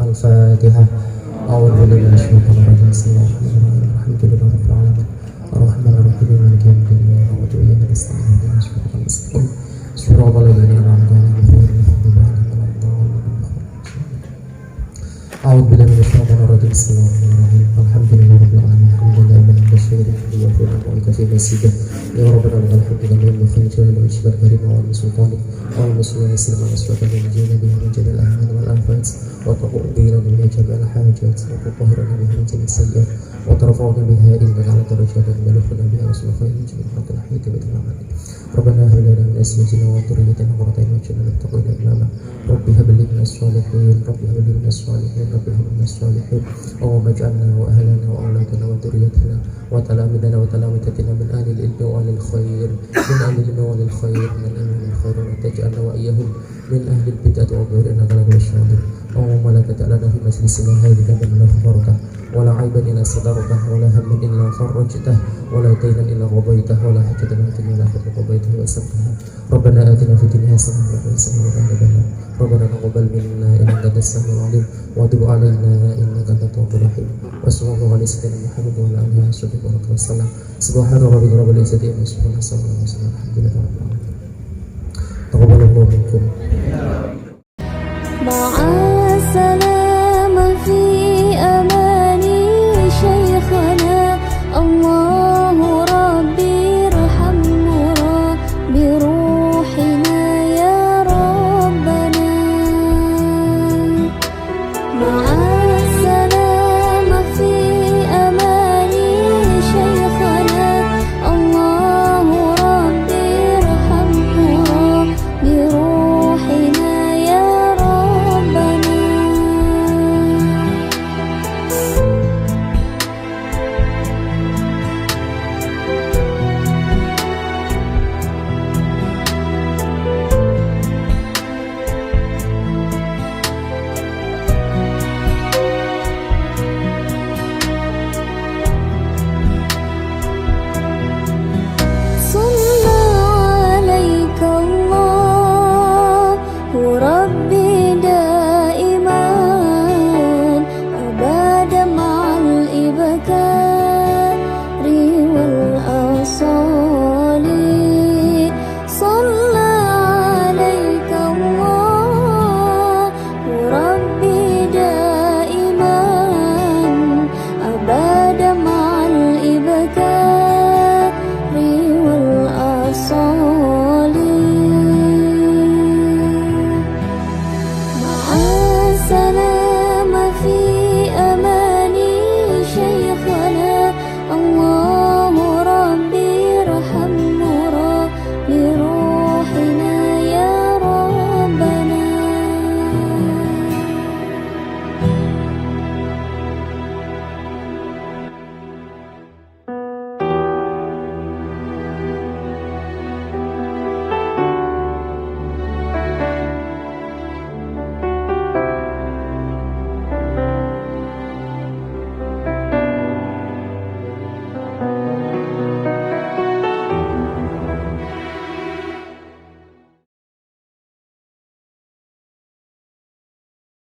Al-Fatihah. A'udzu billahi minasyaitonir rajim. Bismillahirrahmanirrahim. Alhamdulillahirabbil alamin. Ar-Rahmanir Rahim. Maliki yaumiddin. Iyyaka na'budu wa iyyaka nasta'in. Ihdinas siratal mustaqim. Siratal ladzina an'amta 'alaihim ghairil maghdubi 'alaihim waladdallin. A'udzu billahi minasyaitonir rajim. Bismillahirrahmanirrahim. Alhamdulillahirabbil alamin. Alhamdulillahi rabbil alamin. Wa bi'afwihi fi masjidah. Ya rabbana lakal hamdu kama yanbaghi li jalali wajhika al-karim wa 'ala sultanik. Wa muslimin sallallahu alaihi wa sallam jalla bihi min jalal ahmad wal anfas wa taqabbal min jami'il hajat wa tutahhirna bihi min jami'is sayyi'at wa tarfa'na biha indaka 'ala darajat wa balaghna biha rasulul khair jami'il khalqi al-hayy bi rahmatik. Rabbana hab lana min azwajina wa dhurriyyatina qurrata a'yun waj'alna lil-muttaqina imama. Rabbi hab lana min as-salihin, Rabbi hab lana min as-salihin, Rabbi hab lana min as-salihin. Allahumma ij'alna wa ahlana wa awladana wa dhurriyyatina wa talamidana wa talamitatina min ahli al-ilmi wa ahli al-khair, min ahli al-ilmi wa ahli al-khair, min ahli al-khair wa taj'alna wa iyyahum min ahli al-bid'ah wa ghayriha ala al-syahid. Allahumma la taj'alna fi majlisina hadha dhanban la ghafarta wa la 'aiban illa sadarta wa la hamman illa farajtah wa la daynan illa qadaytah wa la hajatan illa qadaytah wa sabtaha. Rabbana atina fid dunya hasanah wa fil akhirati hasanah. Rabbana taqabbal minna innaka antas samiul 'alim wa tub 'alaina innaka antat tawwabur rahim. Wa sallallahu alaihi Muhammad wa ala alihi wa sallam. Subhana rabbika rabbil izzati amma yasifun wa salamun 'alal mursalin. Alhamdulillahi rabbil alamin. Taqabbalallahu minkum.